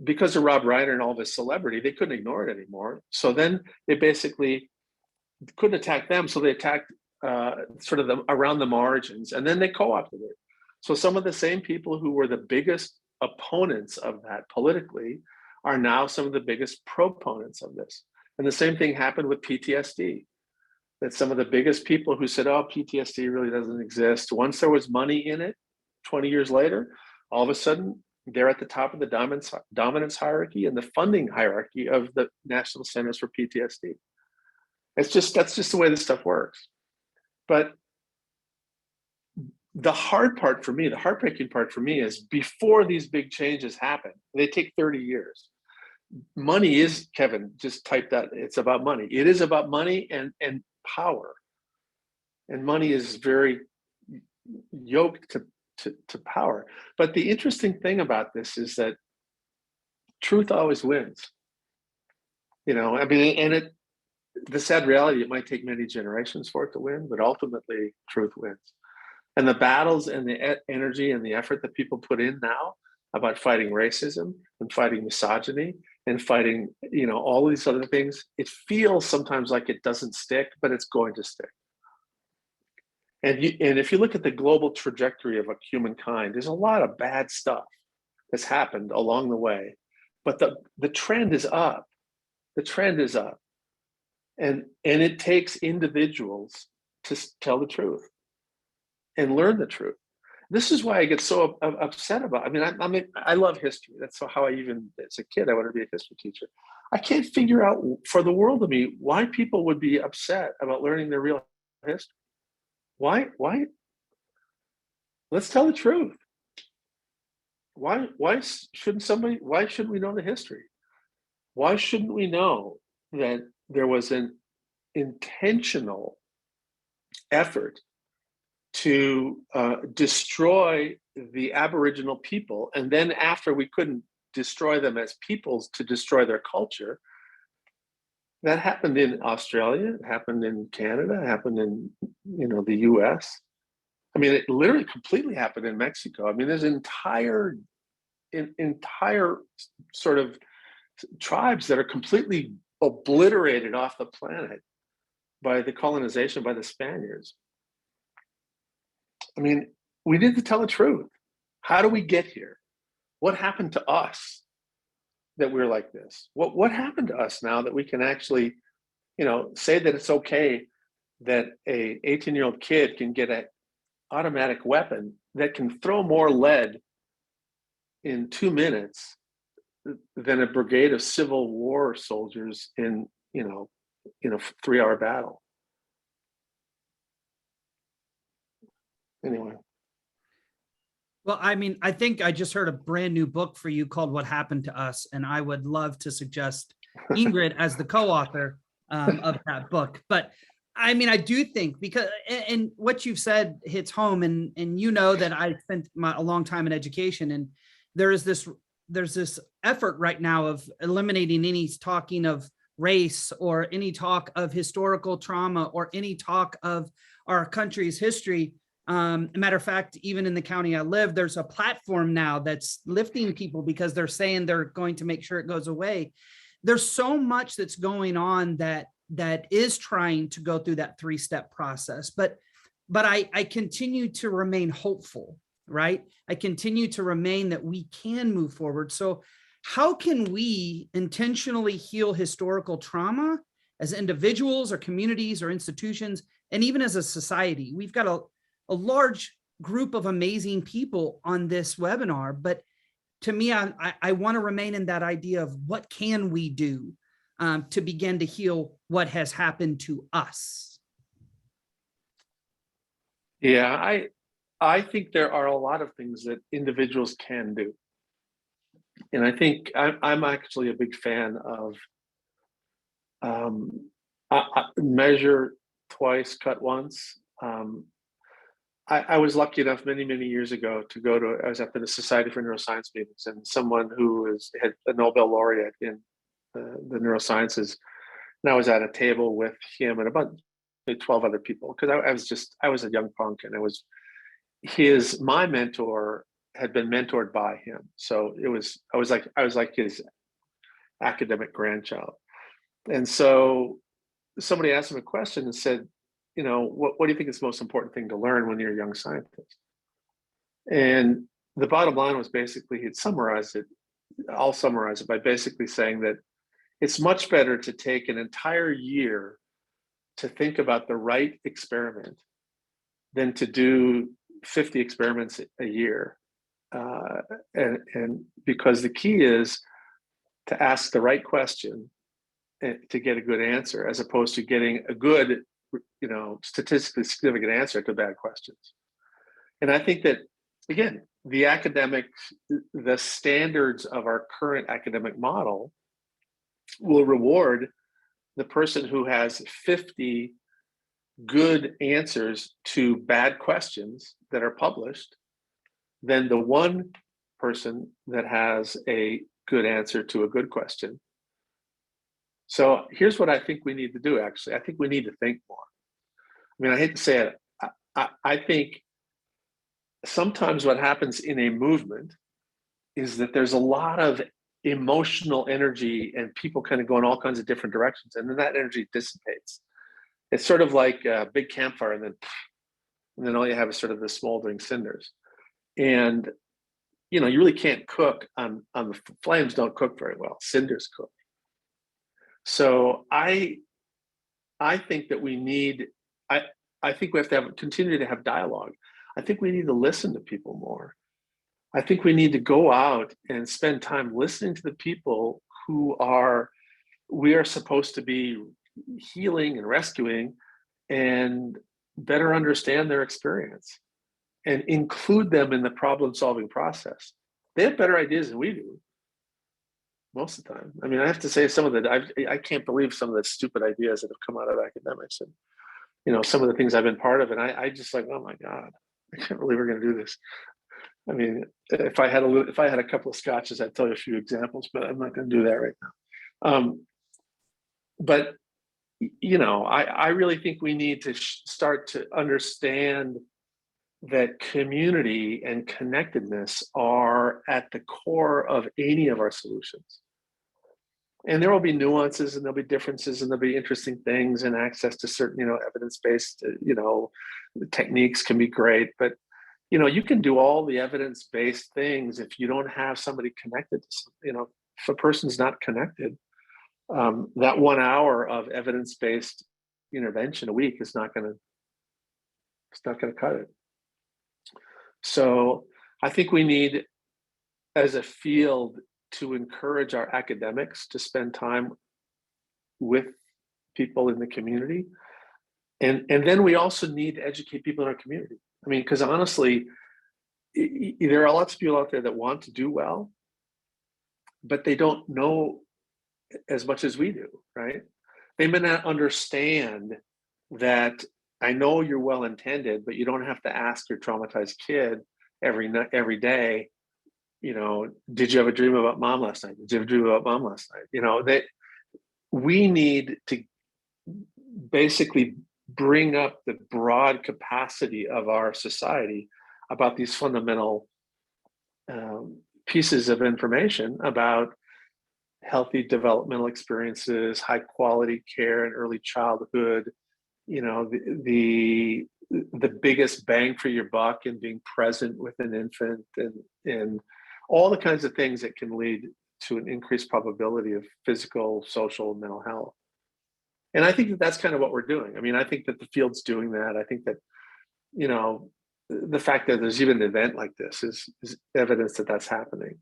because of Rob Reiner and all of his celebrity, they couldn't ignore it anymore. So then they basically couldn't attack them. So they attacked sort of around the margins, and then they co-opted it. So some of the same people who were the biggest opponents of that politically are now some of the biggest proponents of this. And the same thing happened with PTSD, that some of the biggest people who said, oh, PTSD really doesn't exist, once there was money in it 20 years later, all of a sudden they're at the top of the dominance hierarchy and the funding hierarchy of the National Centers for PTSD. That's just the way this stuff works. But the heartbreaking part for me is, before these big changes happen, they take 30 years. Money is, Kevin, just type that, it's about money. It is about money and power. And money is very yoked to power. But the interesting thing about this is that truth always wins. The sad reality, it might take many generations for it to win, but ultimately truth wins. And the battles and the energy and the effort that people put in now about fighting racism and fighting misogyny and fighting, all these other things, it feels sometimes like it doesn't stick, but it's going to stick. And if you look at the global trajectory of humankind, there's a lot of bad stuff that's happened along the way, but the trend is up. The trend is up. And it takes individuals to tell the truth and learn the truth. This is why I get so upset about. I mean, I love history. That's how I even as a kid I wanted to be a history teacher. I can't figure out for the world of me why people would be upset about learning their real history. Why? Why? Let's tell the truth. Why shouldn't somebody? Why shouldn't we know the history? Why shouldn't we know that there was an intentional effort to destroy the Aboriginal people, and then after we couldn't destroy them as peoples, to destroy their culture? That happened in Australia, it happened in Canada, it happened in the US. I mean, it literally completely happened in Mexico. I mean, there's entire sort of tribes that are completely obliterated off the planet by the colonization by the Spaniards. I mean, we need to tell the truth. How do we get here? What happened to us that we're like this? What happened to us now that we can actually, say that it's okay that a 18-year-old kid can get an automatic weapon that can throw more lead in 2 minutes than a brigade of Civil War soldiers in a 3-hour battle. Anyway. Well, I mean, I think I just heard a brand new book for you called What Happened to Us, and I would love to suggest Ingrid as the co-author of that book. But I mean, I do think and what you've said hits home, and that I spent a long time in education, and there's this effort right now of eliminating any talking of race or any talk of historical trauma or any talk of our country's history. Matter of fact, even in the county I live, there's a platform now that's lifting people because they're saying they're going to make sure it goes away. There's so much that's going on that is trying to go through that 3-step process. But I continue to remain hopeful, right? I continue to remain that we can move forward. So how can we intentionally heal historical trauma as individuals or communities or institutions, and even as a society? We've got a large group of amazing people on this webinar, but to me, I want to remain in that idea of what can we do to begin to heal what has happened to us. Yeah, I think there are a lot of things that individuals can do. And I think I'm actually a big fan of measure twice, cut once. I was lucky enough many, many years ago I was at the Society for Neuroscience meetings, and someone who had a Nobel laureate in the neurosciences, and I was at a table with him and about 12 other people, because I was a young punk, and my mentor had been mentored by him. So I was like his academic grandchild. And so somebody asked him a question and said, what do you think is the most important thing to learn when you're a young scientist? And the bottom line was basically, he'd summarize it. I'll summarize it by basically saying that it's much better to take an entire year to think about the right experiment than to do 50 experiments a year. And because the key is to ask the right question to get a good answer, as opposed to getting a good, statistically significant answer to bad questions. And I think that, again, the standards of our current academic model will reward the person who has 50 good answers to bad questions that are published than the one person that has a good answer to a good question. So here's what I think we need to do, actually. I think we need to think more. I mean, I hate to say it. I think sometimes what happens in a movement is that there's a lot of emotional energy and people kind of go in all kinds of different directions, and then that energy dissipates. It's sort of like a big campfire, and then all you have is sort of the smoldering cinders. And you really can't cook on the flames. Don't cook very well. Cinders cook. So I think that we need. I think we have to continue to have dialogue. I think we need to listen to people more. I think we need to go out and spend time listening to the people who we are supposed to be healing and rescuing, and better understand their experience and include them in the problem-solving process. They have better ideas than we do most of the time. I mean, I have to say I can't believe some of the stupid ideas that have come out of academics, and some of the things I've been part of, and I just like, oh my God, I can't believe we're going to do this. I mean, if I had a couple of scotches, I'd tell you a few examples, but I'm not going to do that right now. But I really think we need to start to understand that community and connectedness are at the core of any of our solutions. And there will be nuances, and there'll be differences, and there'll be interesting things, and access to certain, evidence-based, techniques can be great. But, you can do all the evidence-based things if you don't have somebody connected to, if a person's not connected, that 1 hour of evidence-based intervention a week is not going to cut it. So I think we need, as a field, to encourage our academics to spend time with people in the community. And then we also need to educate people in our community. I mean, because honestly, there are lots of people out there that want to do well, but they don't know as much as we do, right? They may not understand that, I know you're well intended, but you don't have to ask your traumatized kid every day, did you have a dream about mom last night? Did you have a dream about mom last night? We need to basically bring up the broad capacity of our society about these fundamental pieces of information about healthy developmental experiences, high quality care in early childhood, the biggest bang for your buck in being present with an infant, and all the kinds of things that can lead to an increased probability of physical, social, and mental health. And I think that that's kind of what we're doing. I mean, I think that the field's doing that. I think that, the fact that there's even an event like this is evidence that that's happening.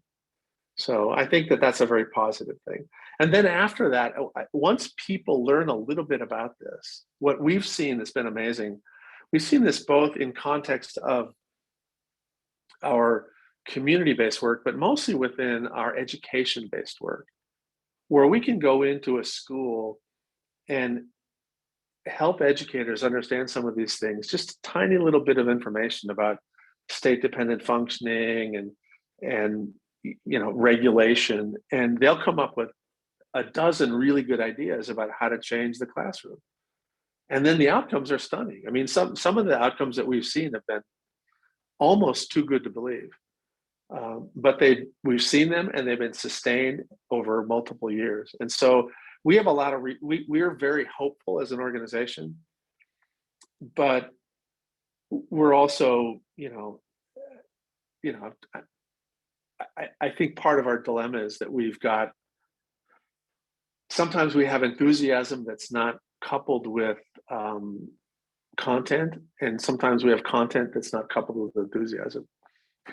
So I think that that's a very positive thing. And then after that, once people learn a little bit about this, what we've seen that's been amazing, we've seen this both in context of our community-based work, but mostly within our education-based work, where we can go into a school and help educators understand some of these things, just a tiny little bit of information about state-dependent functioning and regulation, and they'll come up with a dozen really good ideas about how to change the classroom. And then the outcomes are stunning. I mean, some of the outcomes that we've seen have been almost too good to believe. But we've seen them, and they've been sustained over multiple years. And so we have a lot of, we are very hopeful as an organization, but we're also, I think part of our dilemma is that sometimes we have enthusiasm that's not coupled with content, and sometimes we have content that's not coupled with enthusiasm.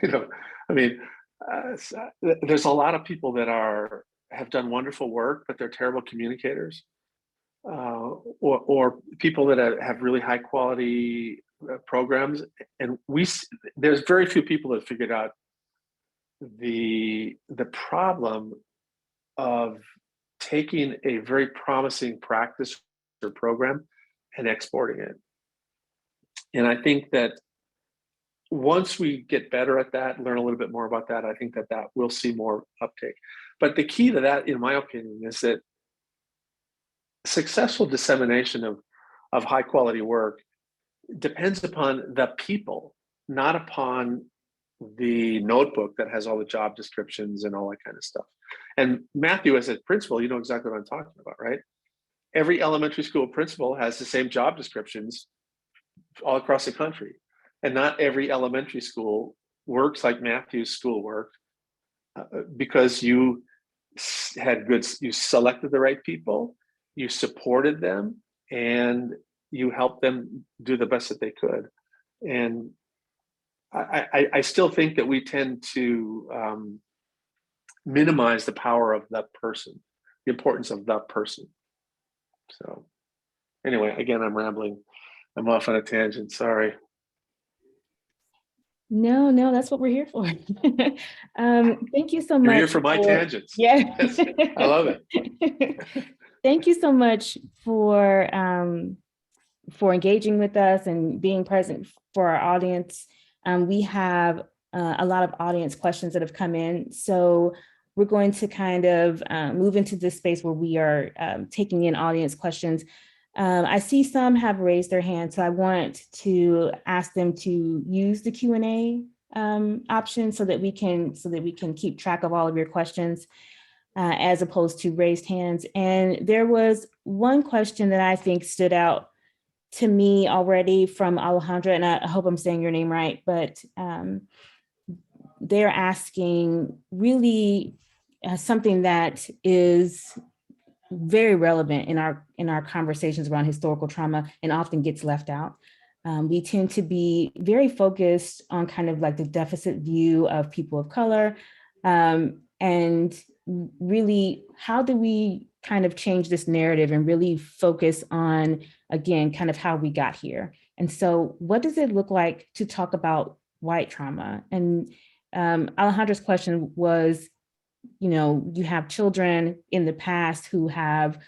I mean, there's a lot of people that have done wonderful work, but they're terrible communicators, or people that have really high quality programs, and there's very few people that figured out the problem of taking a very promising practice or program and exporting it. And I think that once we get better at that, learn a little bit more about that, I think that we'll see more uptake. But the key to that, in my opinion, is that successful dissemination of high quality work depends upon the people, not upon the notebook that has all the job descriptions and all that kind of stuff. And Matthew, as a principal, you know exactly what I'm talking about, right? Every elementary school principal has the same job descriptions all across the country. And not every elementary school works like Matthew's school worked, because you selected the right people, you supported them, and you helped them do the best that they could. And I still think that we tend to minimize the power of the person, the importance of the person. So anyway, again, I'm rambling. I'm off on a tangent. Sorry. No, no, that's what we're here for. Thank you so You're much. here for my tangents. Yeah. I love it. Thank you so much for engaging with us and being present for our audience. We have a lot of audience questions that have come in. So we're going to kind of move into this space where we are taking in audience questions. I see some have raised their hand, so I want to ask them to use the Q&A option so that we can keep track of all of your questions as opposed to raised hands. And there was one question that I think stood out to me already from Alejandra, and I hope I'm saying your name right, but they're asking really something that is very relevant in our conversations around historical trauma and often gets left out. We tend to be very focused on kind of like the deficit view of people of color, and really, how do we kind of change this narrative and really focus on, again, kind of how we got here? And so what does it look like to talk about white trauma? And Alejandra's question was, you have children in the past who have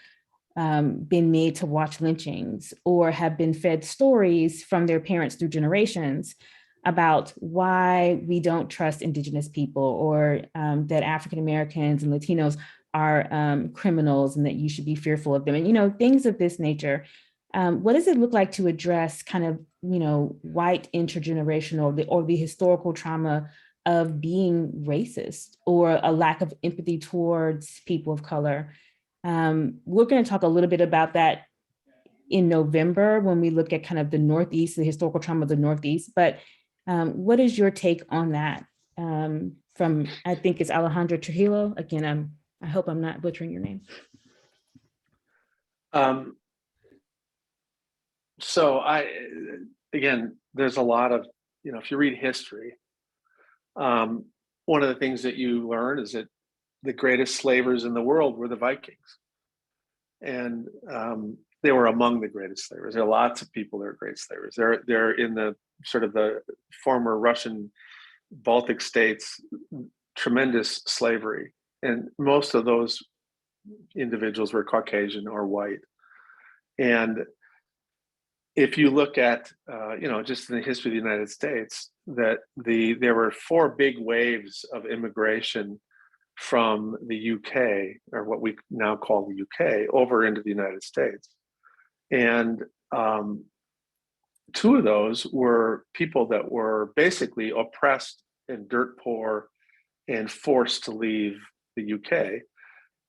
been made to watch lynchings or have been fed stories from their parents through generations about why we don't trust Indigenous people, or that African Americans and Latinos are criminals and that you should be fearful of them, and things of this nature. What does it look like to address kind of white intergenerational or the historical trauma of being racist or a lack of empathy towards people of color? We're going to talk a little bit about that in November when we look at kind of the Northeast, the historical trauma of the Northeast. But what is your take on that? From, I think it's Alejandra Trujillo. Again, I hope I'm not butchering your name. So again, there's a lot of, if you read history, one of the things that you learn is that the greatest slavers in the world were the Vikings. And they were among the greatest slavers. There are lots of people that are great slavers. They're in the sort of the former Russian Baltic states, tremendous slavery. And most of those individuals were Caucasian or white. And if you look at, just in the history of the United States, that there were 4 big waves of immigration from the UK, or what we now call the UK, over into the United States. And 2 of those were people that were basically oppressed and dirt poor and forced to leave the UK.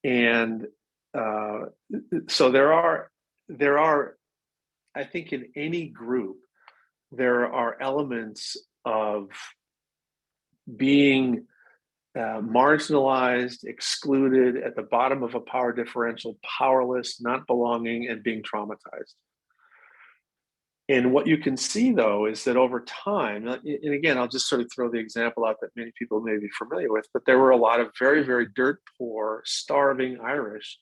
And so there are, I think in any group, there are elements of being marginalized, excluded, at the bottom of a power differential, powerless, not belonging, and being traumatized. And what you can see, though, is that over time, and again, I'll just sort of throw the example out that many people may be familiar with, but there were a lot of very, very dirt poor, starving Irish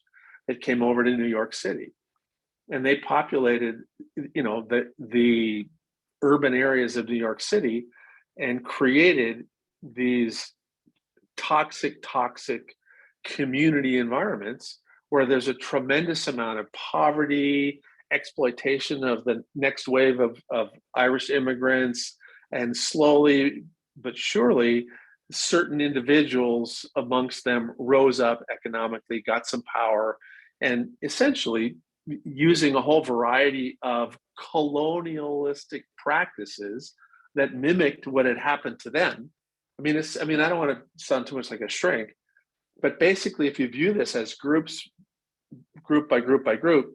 that came over to New York City. And they populated, the urban areas of New York City and created these toxic community environments where there's a tremendous amount of poverty, exploitation of the next wave of Irish immigrants, and slowly but surely certain individuals amongst them rose up economically, got some power, and essentially using a whole variety of colonialistic practices that mimicked what had happened to them. I don't want to sound too much like a shrink, but basically, if you view this as groups, group by group by group,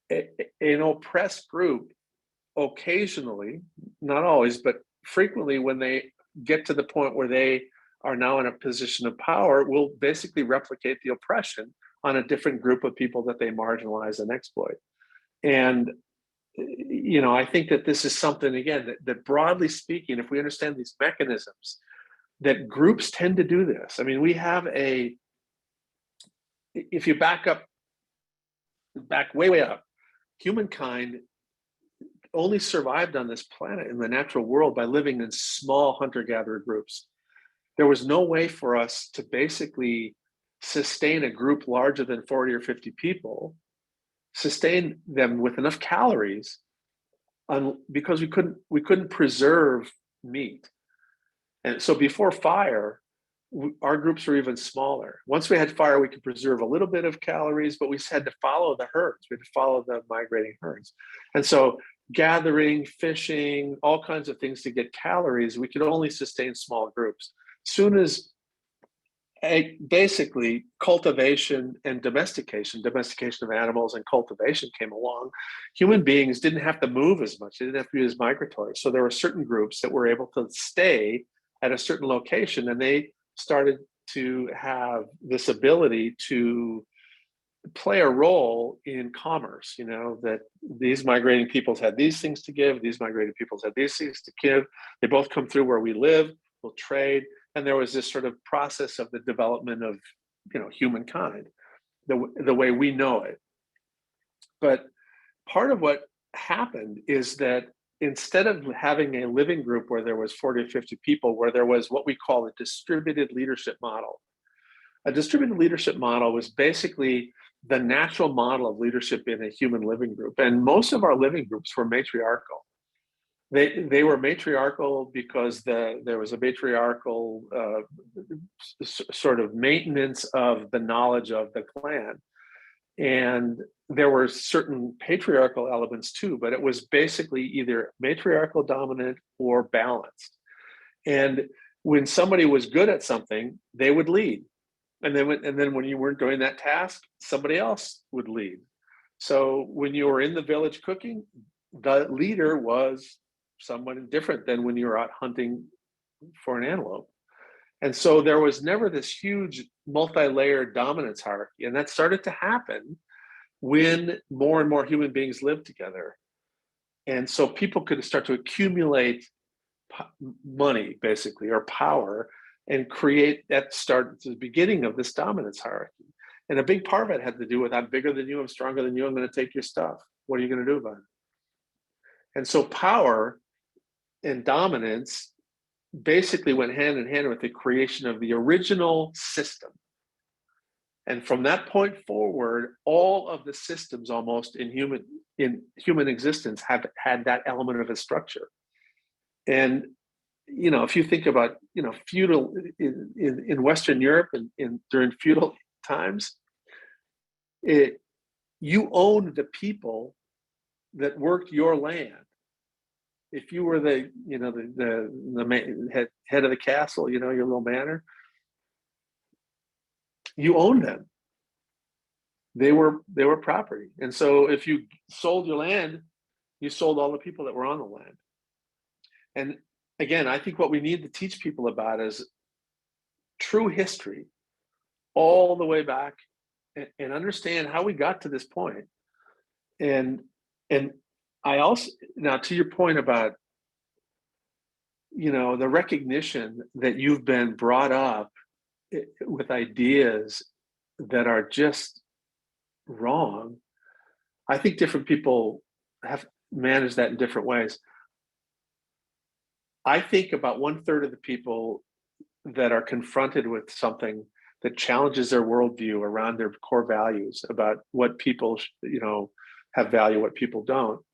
an oppressed group occasionally, not always, but frequently, when they get to the point where they are now in a position of power, will basically replicate the oppression on a different group of people that they marginalize and exploit. And I think that this is something, again, that broadly speaking, if we understand these mechanisms, that groups tend to do this. I mean, we have if you back way up, humankind only survived on this planet in the natural world by living in small hunter-gatherer groups. There was no way for us to basically sustain a group larger than 40 or 50 people, sustain them with enough calories, because we couldn't preserve meat. And so before fire, our groups were even smaller. Once we had fire, we could preserve a little bit of calories, but we had to follow the herds. We had to follow the migrating herds. And so gathering, fishing, all kinds of things to get calories, we could only sustain small groups. Soon as basically cultivation and domestication of animals and cultivation came along, human beings didn't have to move as much. They didn't have to be as migratory. So there were certain groups that were able to stay at a certain location, and they started to have this ability to play a role in commerce, that these migrating peoples had these things to give, these migrating peoples had these things to give. They both come through where we live, we'll trade. And there was this sort of process of the development of, humankind, the way we know it. But part of what happened is that instead of having a living group where there was 40 or 50 people, where there was what we call a distributed leadership model. A distributed leadership model was basically the natural model of leadership in a human living group. And most of our living groups were matriarchal. They were matriarchal because there was a matriarchal sort of maintenance of the knowledge of the clan. And there were certain patriarchal elements too, but it was basically either matriarchal dominant or balanced. And when somebody was good at something, they would lead. And then when you weren't doing that task, somebody else would lead. So when you were in the village cooking, the leader was someone different than when you were out hunting for an antelope. And so there was never this huge multi-layered dominance hierarchy. And that started to happen when more and more human beings lived together. And so people could start to accumulate money, basically, or power, and create that started the beginning of this dominance hierarchy. And a big part of it had to do with, I'm bigger than you, I'm stronger than you, I'm going to take your stuff. What are you going to do about it? And so power and dominance basically went hand in hand with the creation of the original system. And from that point forward, all of the systems almost in human existence have had that element of a structure. And if you think about feudal in Western Europe and during feudal times, you owned the people that worked your land. If you were the head of the castle, your little manor, you owned them. They were property. And so if you sold your land, you sold all the people that were on the land. And again, I think what we need to teach people about is true history all the way back, and understand how we got to this point. And I also, now to your point about, the recognition that you've been brought up with ideas that are just wrong. I think different people have managed that in different ways. I think about 1/3 of the people that are confronted with something that challenges their worldview around their core values about what people, have value, what people don't.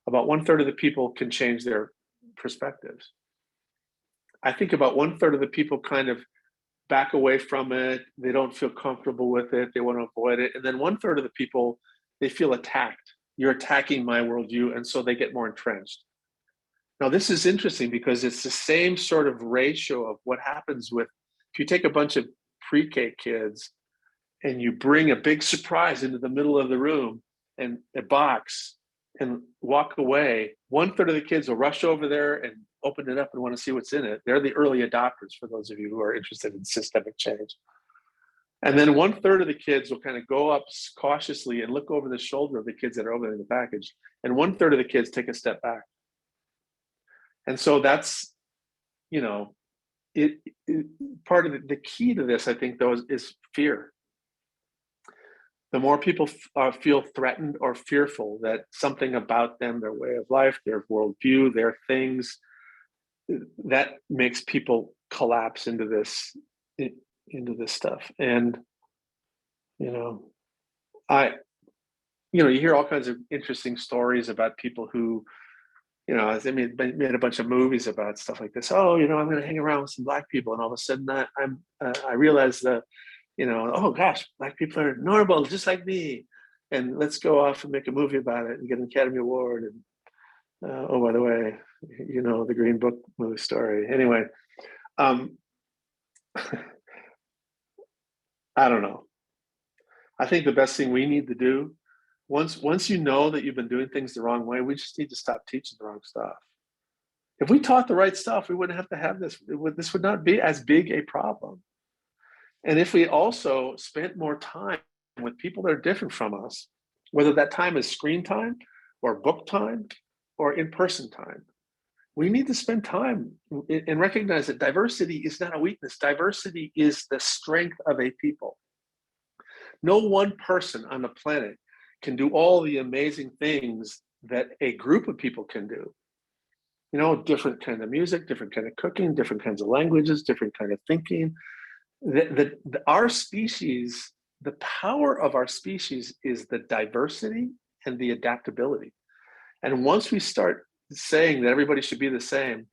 About 1/3 of the people can change their perspectives. I think about 1/3 of the people kind of back away from it. They don't feel comfortable with it. They want to avoid it. And then 1/3 of the people, they feel attacked. You're attacking my worldview. And so they get more entrenched. Now, this is interesting because it's the same sort of ratio of what happens with, if you take a bunch of pre-K kids and you bring a big surprise into the middle of the room and a box and walk away, 1/3 of the kids will rush over there and open it up and want to see what's in it. They're the early adopters, for those of you who are interested in systemic change. And then 1/3 of the kids will kind of go up cautiously and look over the shoulder of the kids that are opening the package and 1/3 of the kids take a step back. And so that's, you know, part of the key to this, I think, though, is fear. The more people feel threatened or fearful that something about them, their way of life, their worldview, their things, that makes people collapse into this stuff. And you hear all kinds of interesting stories about people who, I mean, made a bunch of movies about stuff like this. Oh, I'm going to hang around with some Black people, and all of a sudden I realize that, oh gosh, Black people are normal, just like me, and let's go off and make a movie about it and get an Academy Award. And oh, by the way, the Green Book movie story. Anyway, I don't know. I think the best thing we need to do, once you know that you've been doing things the wrong way, we just need to stop teaching the wrong stuff. If we taught the right stuff, we wouldn't have to have this. This would not be as big a problem. And if we also spent more time with people that are different from us, whether that time is screen time or book time or in-person time, we need to spend time and recognize that diversity is not a weakness. Diversity is the strength of a people. No one person on the planet can do all the amazing things that a group of people can do. Different kind of music, different kind of cooking, different kinds of languages, different kind of thinking. Our species, the power of our species is the diversity and the adaptability. And once we start saying that everybody should be the same,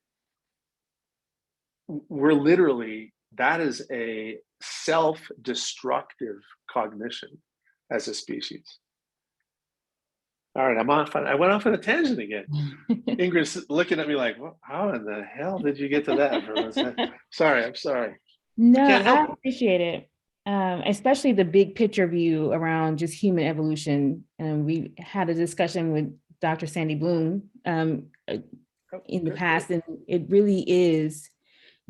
that is a self-destructive cognition as a species. All right, I went off on a tangent again. Ingrid's looking at me like, well, how in the hell did you get to that? Sorry, I'm sorry. No, Can't help I appreciate it. Especially the big picture view around just human evolution. And we had a discussion with Dr. Sandy Bloom in the past, and it really is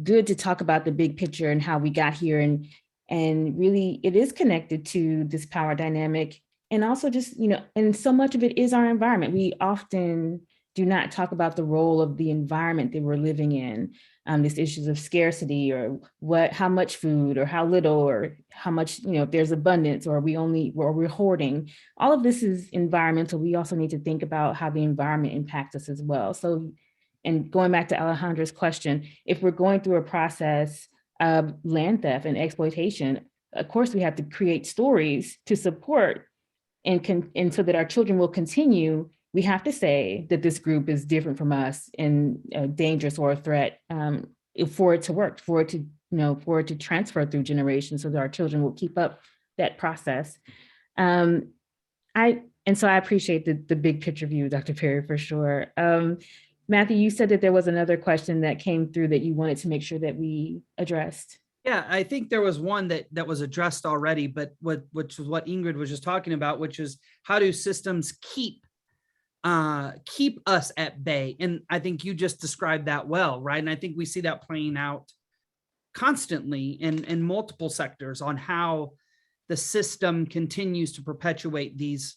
good to talk about the big picture and how we got here, and really it is connected to this power dynamic, and also just, and so much of it is our environment. We often do not talk about the role of the environment that we're living in. These issues of scarcity, or how much food, or how little, or how much, if there's abundance, or we're hoarding. All of this is environmental. We also need to think about how the environment impacts us as well. So, and going back to Alejandra's question, if we're going through a process of land theft and exploitation, of course we have to create stories to support and so that our children will continue. We have to say that this group is different from us and dangerous or a threat, for it to work, for it to transfer through generations, so that our children will keep up that process. So I appreciate the big picture view, Dr. Perry, for sure. Matthew, you said that there was another question that came through that you wanted to make sure that we addressed. Yeah, I think there was one that was addressed already, but which was what Ingrid was just talking about, which is how do systems keep us at bay? And I think you just described that well, right? And I think we see that playing out constantly in multiple sectors on how the system continues to perpetuate these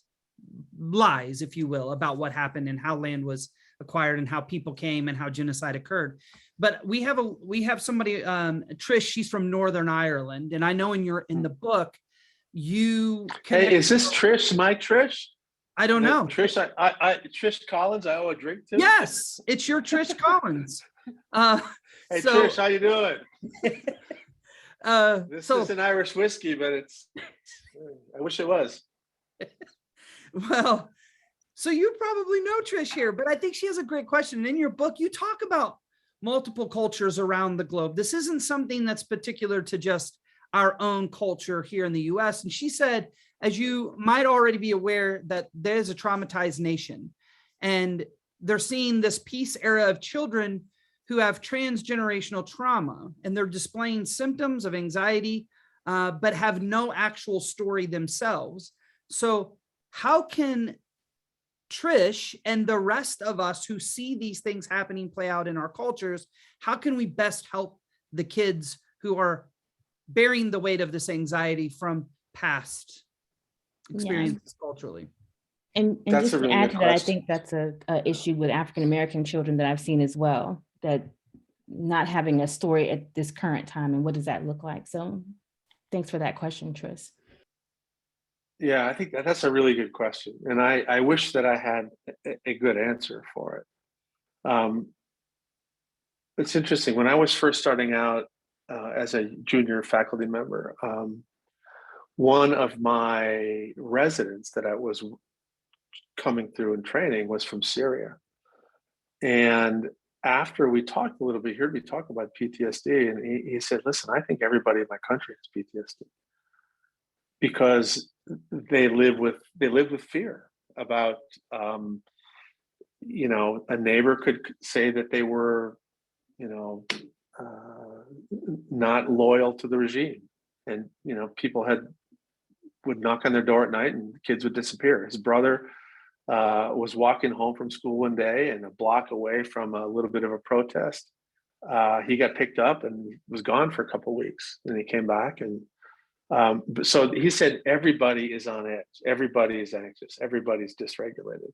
lies, if you will, about what happened and how land was acquired and how people came and how genocide occurred. But we have somebody, Trish, she's from Northern Ireland, and I know in the book you Hey, is this Trish, my Trish? I don't know. Trish, I Trish Collins, I owe a drink to. Yes, it's your Trish Collins. Hey, Trish, how you doing? This is an Irish whiskey, but I wish it was. Well, so you probably know Trish here, but I think she has a great question. And in your book, you talk about multiple cultures around the globe. This isn't something that's particular to just our own culture here in the US. And she said, as you might already be aware, that there's a traumatized nation, and they're seeing this peace era of children who have transgenerational trauma, and they're displaying symptoms of anxiety, but have no actual story themselves. So how can Trish and the rest of us who see these things happening play out in our cultures, how can we best help the kids who are bearing the weight of this anxiety from past experiences culturally? And That's just a to really add good to that, I question. think that's a issue with African-American children that I've seen as well, that not having a story at this current time, and what does that look like? So thanks for that question, Tris. Yeah, I think that's a really good question. And I wish that I had a good answer for it. It's interesting. When I was first starting out as a junior faculty member, one of my residents that I was coming through and training was from Syria. And after we talked a little bit, he heard me talk about PTSD, and he said, listen, I think everybody in my country has PTSD because they live with fear about a neighbor could say that they were not loyal to the regime, and people would knock on their door at night and kids would disappear. His brother was walking home from school one day, and a block away from a little bit of a protest, he got picked up and was gone for a couple of weeks. And he came back, and so he said everybody is on edge, everybody is anxious, everybody's dysregulated.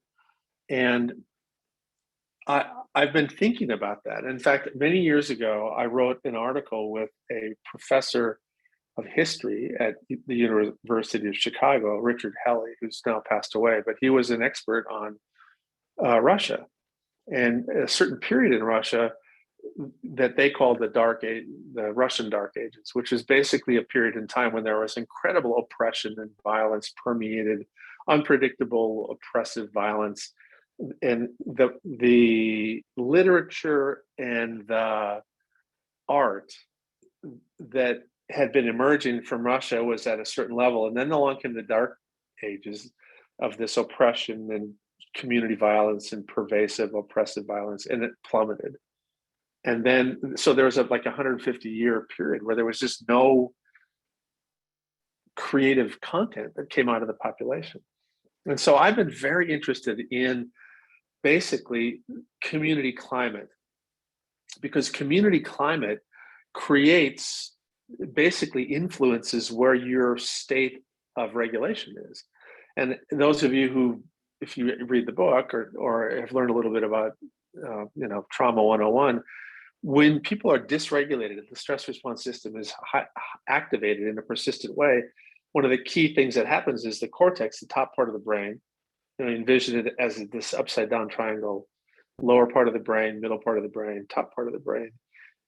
And I've been thinking about that. In fact, many years ago, I wrote an article with a professor of history at the University of Chicago, Richard Helley, who's now passed away, but he was an expert on Russia and a certain period in Russia that they called the Russian Dark Ages, which is basically a period in time when there was incredible oppression and violence, permeated, unpredictable, oppressive violence. And the literature and the art that had been emerging from Russia was at a certain level. And then along came the dark ages of this oppression and community violence and pervasive oppressive violence, and it plummeted. And then, so there was like 150-year period where there was just no creative content that came out of the population. And so I've been very interested in basically community climate, because community climate creates, basically influences where your state of regulation is. And those of you who, if you read the book or have learned a little bit about Trauma 101, when people are dysregulated, the stress response system is activated in a persistent way, one of the key things that happens is the cortex, the top part of the brain, envision it as this upside down triangle, lower part of the brain, middle part of the brain, top part of the brain.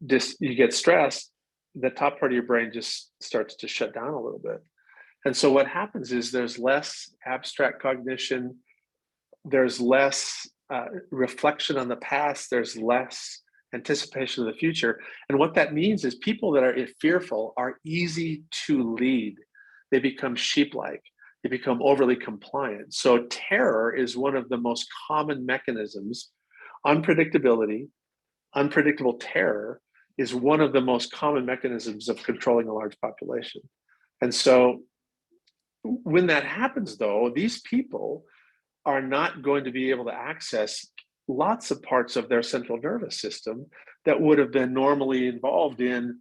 You get stressed, the top part of your brain just starts to shut down a little bit. And so what happens is there's less abstract cognition, there's less reflection on the past, there's less anticipation of the future. And what that means is people that are fearful are easy to lead. They become sheep-like. They become overly compliant. So terror is one of the most common mechanisms. Unpredictable terror is one of the most common mechanisms of controlling a large population. And so when that happens, though, these people are not going to be able to access lots of parts of their central nervous system that would have been normally involved in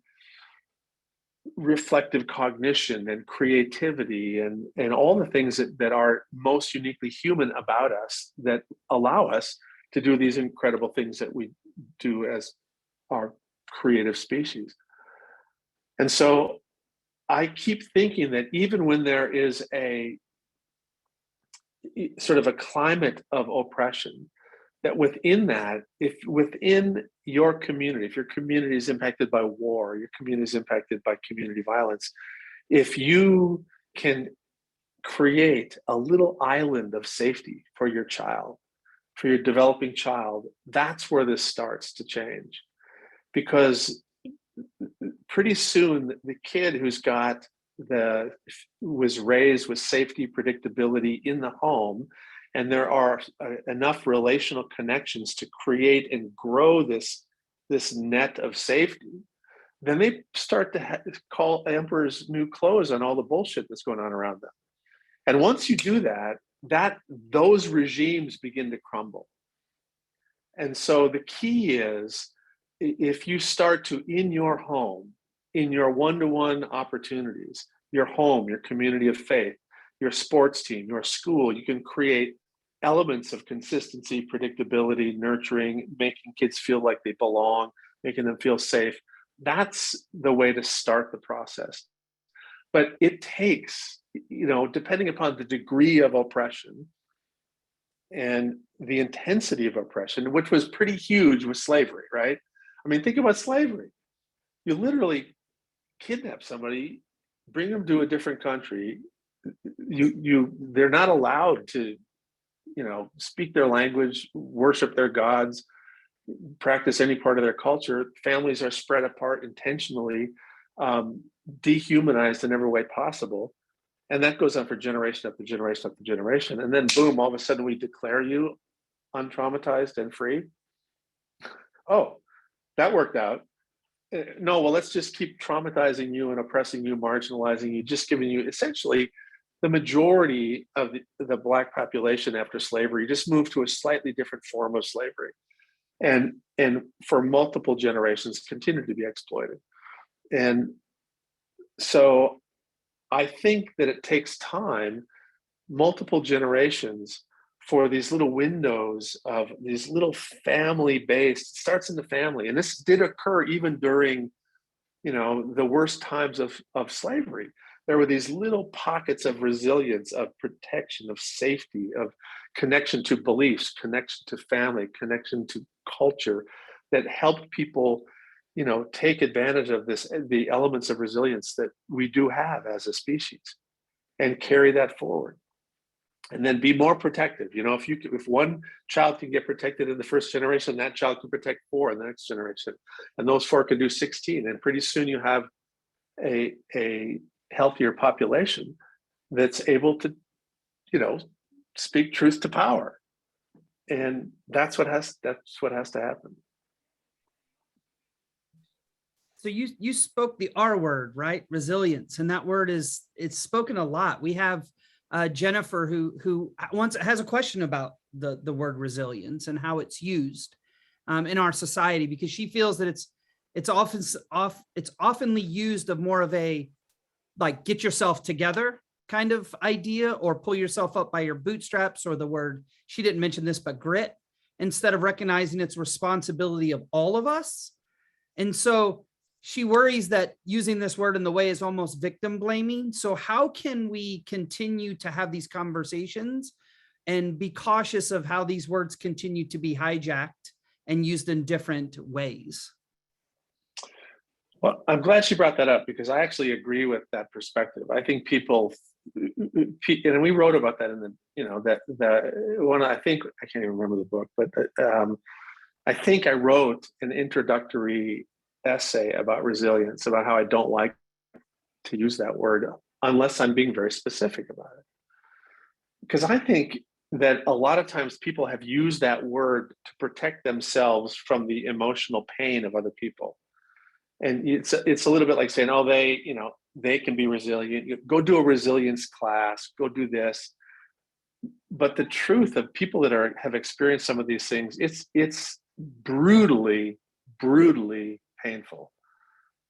reflective cognition and creativity and all the things that are most uniquely human about us, that allow us to do these incredible things that we do as our creative species. And so I keep thinking that even when there is a sort of a climate of oppression, that within that, if within your community, if your community is impacted by war, your community is impacted by community violence, if you can create a little island of safety for your child, for your developing child, that's where this starts to change. Because pretty soon, the kid was raised with safety, predictability in the home, and there are enough relational connections to create and grow this net of safety, then they start to call emperor's new clothes on all the bullshit that's going on around them. And once you do that, those regimes begin to crumble. And so the key is, if you start to, in your home, in your one-to-one opportunities, your home, your community of faith, your sports team, your school, you can create elements of consistency, predictability, nurturing, making kids feel like they belong, making them feel safe. That's the way to start the process. But it takes, depending upon the degree of oppression and the intensity of oppression, which was pretty huge with slavery, right? I mean, think about slavery. You literally kidnap somebody, bring them to a different country. They're not allowed to, speak their language, worship their gods, practice any part of their culture. Families are spread apart intentionally, dehumanized in every way possible. And that goes on for generation after generation after generation. And then boom, all of a sudden we declare you untraumatized and free. Oh, that worked out. No, well, let's just keep traumatizing you and oppressing you, marginalizing you, just giving you essentially the majority of the Black population after slavery just moved to a slightly different form of slavery. And for multiple generations continue to be exploited. And so I think that it takes time, multiple generations, for these little windows of these little family-based, starts in the family. And this did occur even during, the worst times of slavery. There were these little pockets of resilience, of protection, of safety, of connection to beliefs, connection to family, connection to culture that helped people, take advantage of the elements of resilience that we do have as a species and carry that forward. And then be more protective. If one child can get protected in the first generation, that child can protect 4 in the next generation. And those 4 can do 16. And pretty soon you have a healthier population that's able to, speak truth to power. And that's what has to happen. So you spoke the R word, right? Resilience. And that word it's spoken a lot. We have Jennifer who once has a question about the word resilience and how it's used in our society, because she feels that it's oftenly used of more of a like get yourself together kind of idea, or pull yourself up by your bootstraps, or the word, she didn't mention this, but grit, instead of recognizing its responsibility of all of us. And so she worries that using this word in the way is almost victim blaming. So how can we continue to have these conversations and be cautious of how these words continue to be hijacked and used in different ways? Well, I'm glad she brought that up, because I actually agree with that perspective. I think people, and we wrote about that in the one, I think, I can't even remember the book, but I think I wrote an introductory essay about resilience, about how I don't like to use that word unless I'm being very specific about it. Because I think that a lot of times people have used that word to protect themselves from the emotional pain of other people. And it's a little bit like saying, oh, they can be resilient. Go do a resilience class, go do this. But the truth of people that have experienced some of these things, it's brutally, brutally painful.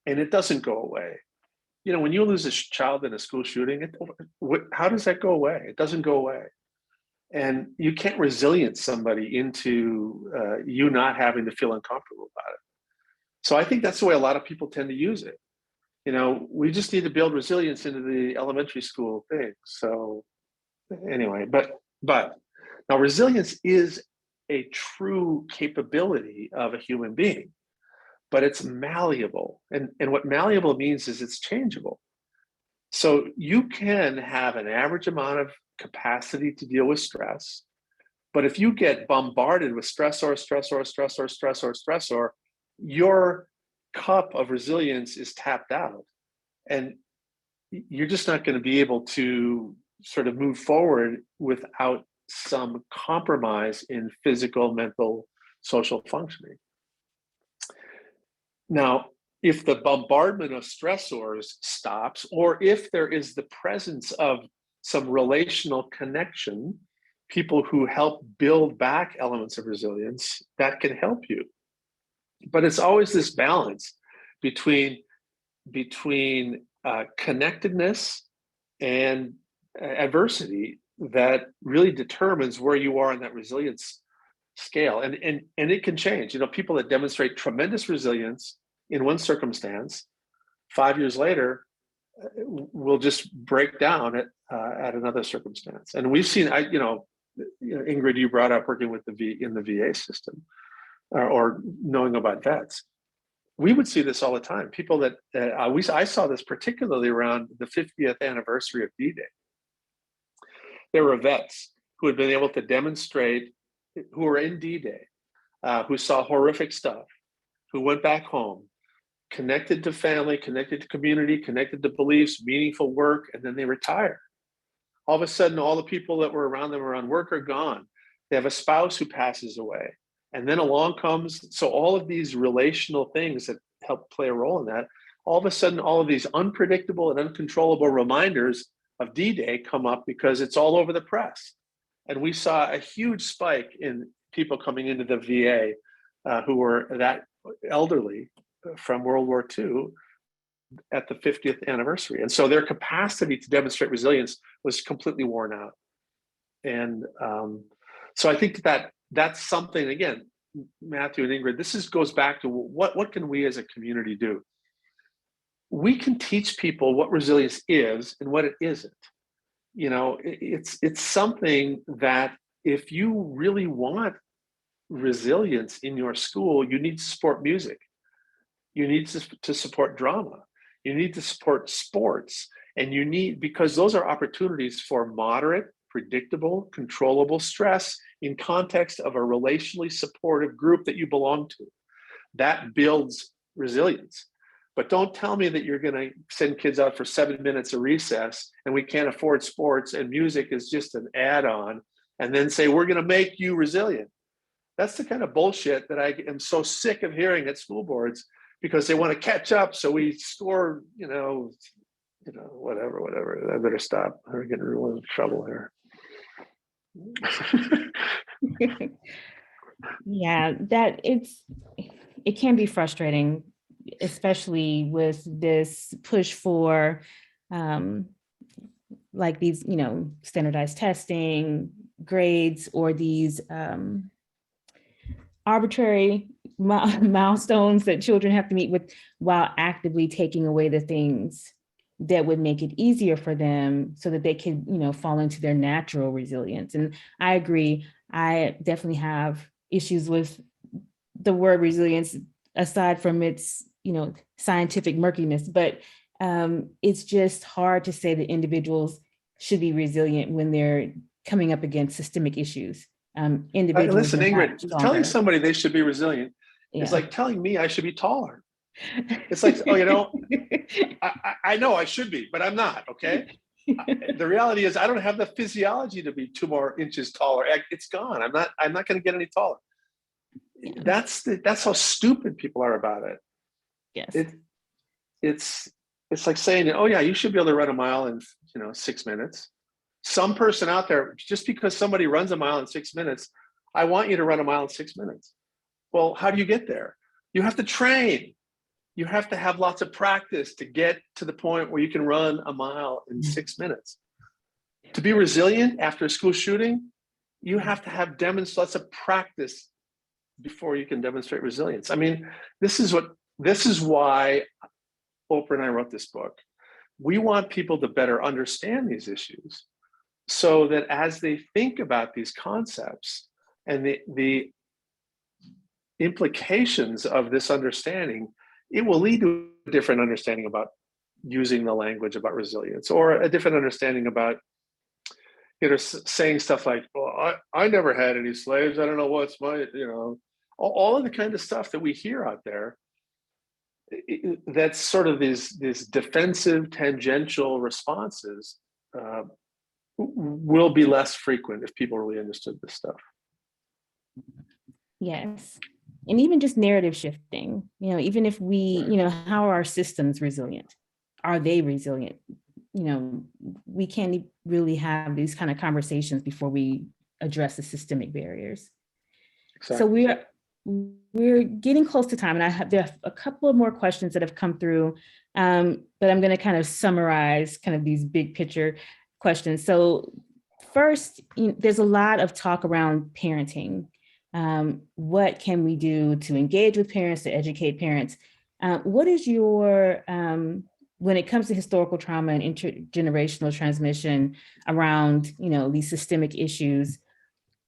And it doesn't go away. When you lose a child in a school shooting, how does that go away? It doesn't go away. And you can't resilience somebody into you not having to feel uncomfortable about it. So I think that's the way a lot of people tend to use it. We just need to build resilience into the elementary school thing. So anyway, but now resilience is a true capability of a human being, but it's malleable. And what malleable means is it's changeable. So you can have an average amount of capacity to deal with stress, but if you get bombarded with stressor, your cup of resilience is tapped out, and you're just not going to be able to sort of move forward without some compromise in physical, mental, social functioning. Now, if the bombardment of stressors stops, or if there is the presence of some relational connection, people who help build back elements of resilience, that can help you. But it's always this balance between connectedness and adversity that really determines where you are in that resilience scale. And it can change. People that demonstrate tremendous resilience in one circumstance, 5 years later, will just break down at another circumstance. And we've seen, Ingrid, you brought up working with in the VA system, or knowing about vets. We would see this all the time. People that I saw this particularly around the 50th anniversary of D-Day. There were vets who had been able to demonstrate, who were in D-Day, who saw horrific stuff, who went back home, connected to family, connected to community, connected to beliefs, meaningful work, and then they retire. All of a sudden, all the people that were around them around work are gone. They have a spouse who passes away. And then along comes, so all of these relational things that help play a role in that, all of a sudden, all of these unpredictable and uncontrollable reminders of D-Day come up because it's all over the press. And we saw a huge spike in people coming into the VA who were that elderly from World War II at the 50th anniversary. And so their capacity to demonstrate resilience was completely worn out. And so I think that's something, again, Matthew and Ingrid, this goes back to what can we as a community do? We can teach people what resilience is and what it isn't. It's something that if you really want resilience in your school, you need to support music. You need to support drama. You need to support sports. And because those are opportunities for moderate, predictable, controllable stress in context of a relationally supportive group that you belong to. That builds resilience. But don't tell me that you're going to send kids out for 7 minutes of recess and we can't afford sports and music is just an add-on, and then say, we're going to make you resilient. That's the kind of bullshit that I am so sick of hearing at school boards, because they want to catch up. So we score, whatever. I better stop. I'm getting real in trouble here. Yeah, it can be frustrating, especially with this push for like these, standardized testing, grades, or these arbitrary milestones that children have to meet with, while actively taking away the things that would make it easier for them so that they can, fall into their natural resilience. And I agree. I definitely have issues with the word resilience, aside from its, scientific murkiness, but it's just hard to say that individuals should be resilient when they're coming up against systemic issues. Individuals. Listen, Ingrid, telling somebody they should be resilient is like telling me I should be taller. It's like, I know I should be, but I'm not, okay? The reality is I don't have the physiology to be 2 more inches taller. It's gone. I'm not going to get any taller. Yeah. That's how stupid people are about it. Yes. It's like saying, oh yeah, you should be able to run a mile in 6 minutes. Some person out there, just because somebody runs a mile in 6 minutes, I want you to run a mile in 6 minutes. Well, how do you get there? You have to train. You have to have lots of practice to get to the point where you can run a mile in 6 minutes. To be resilient after a school shooting, you have to have lots of practice before you can demonstrate resilience. I mean, this is why Oprah and I wrote this book. We want people to better understand these issues, so that as they think about these concepts and the implications of this understanding, it will lead to a different understanding about using the language about resilience, or a different understanding about, saying stuff like, well, I never had any slaves. I don't know what's my, all of the kind of stuff that we hear out there. That's sort of these defensive, tangential responses will be less frequent if people really understood this stuff. Yes. And even just narrative shifting, even if we, how are our systems resilient? Are they resilient? We can't really have these kind of conversations before we address the systemic barriers. Exactly. So we're getting close to time, and there are a couple of more questions that have come through, but I'm going to kind of summarize kind of these big picture questions. So first, there's a lot of talk around parenting. What can we do to engage with parents, to educate parents? What is your, when it comes to historical trauma and intergenerational transmission around, these systemic issues,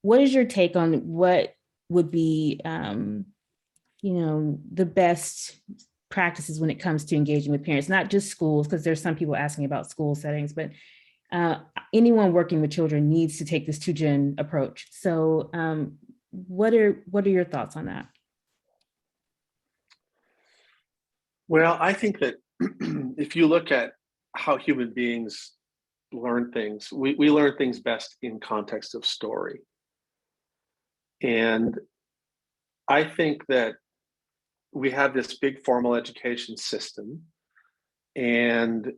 what is your take on what would be, the best practices when it comes to engaging with parents, not just schools, because there's some people asking about school settings, but anyone working with children needs to take this 2-gen approach. So what are your thoughts on that? Well, I think that if you look at how human beings learn things, we learn things best in context of story. And I think that we have this big formal education system, and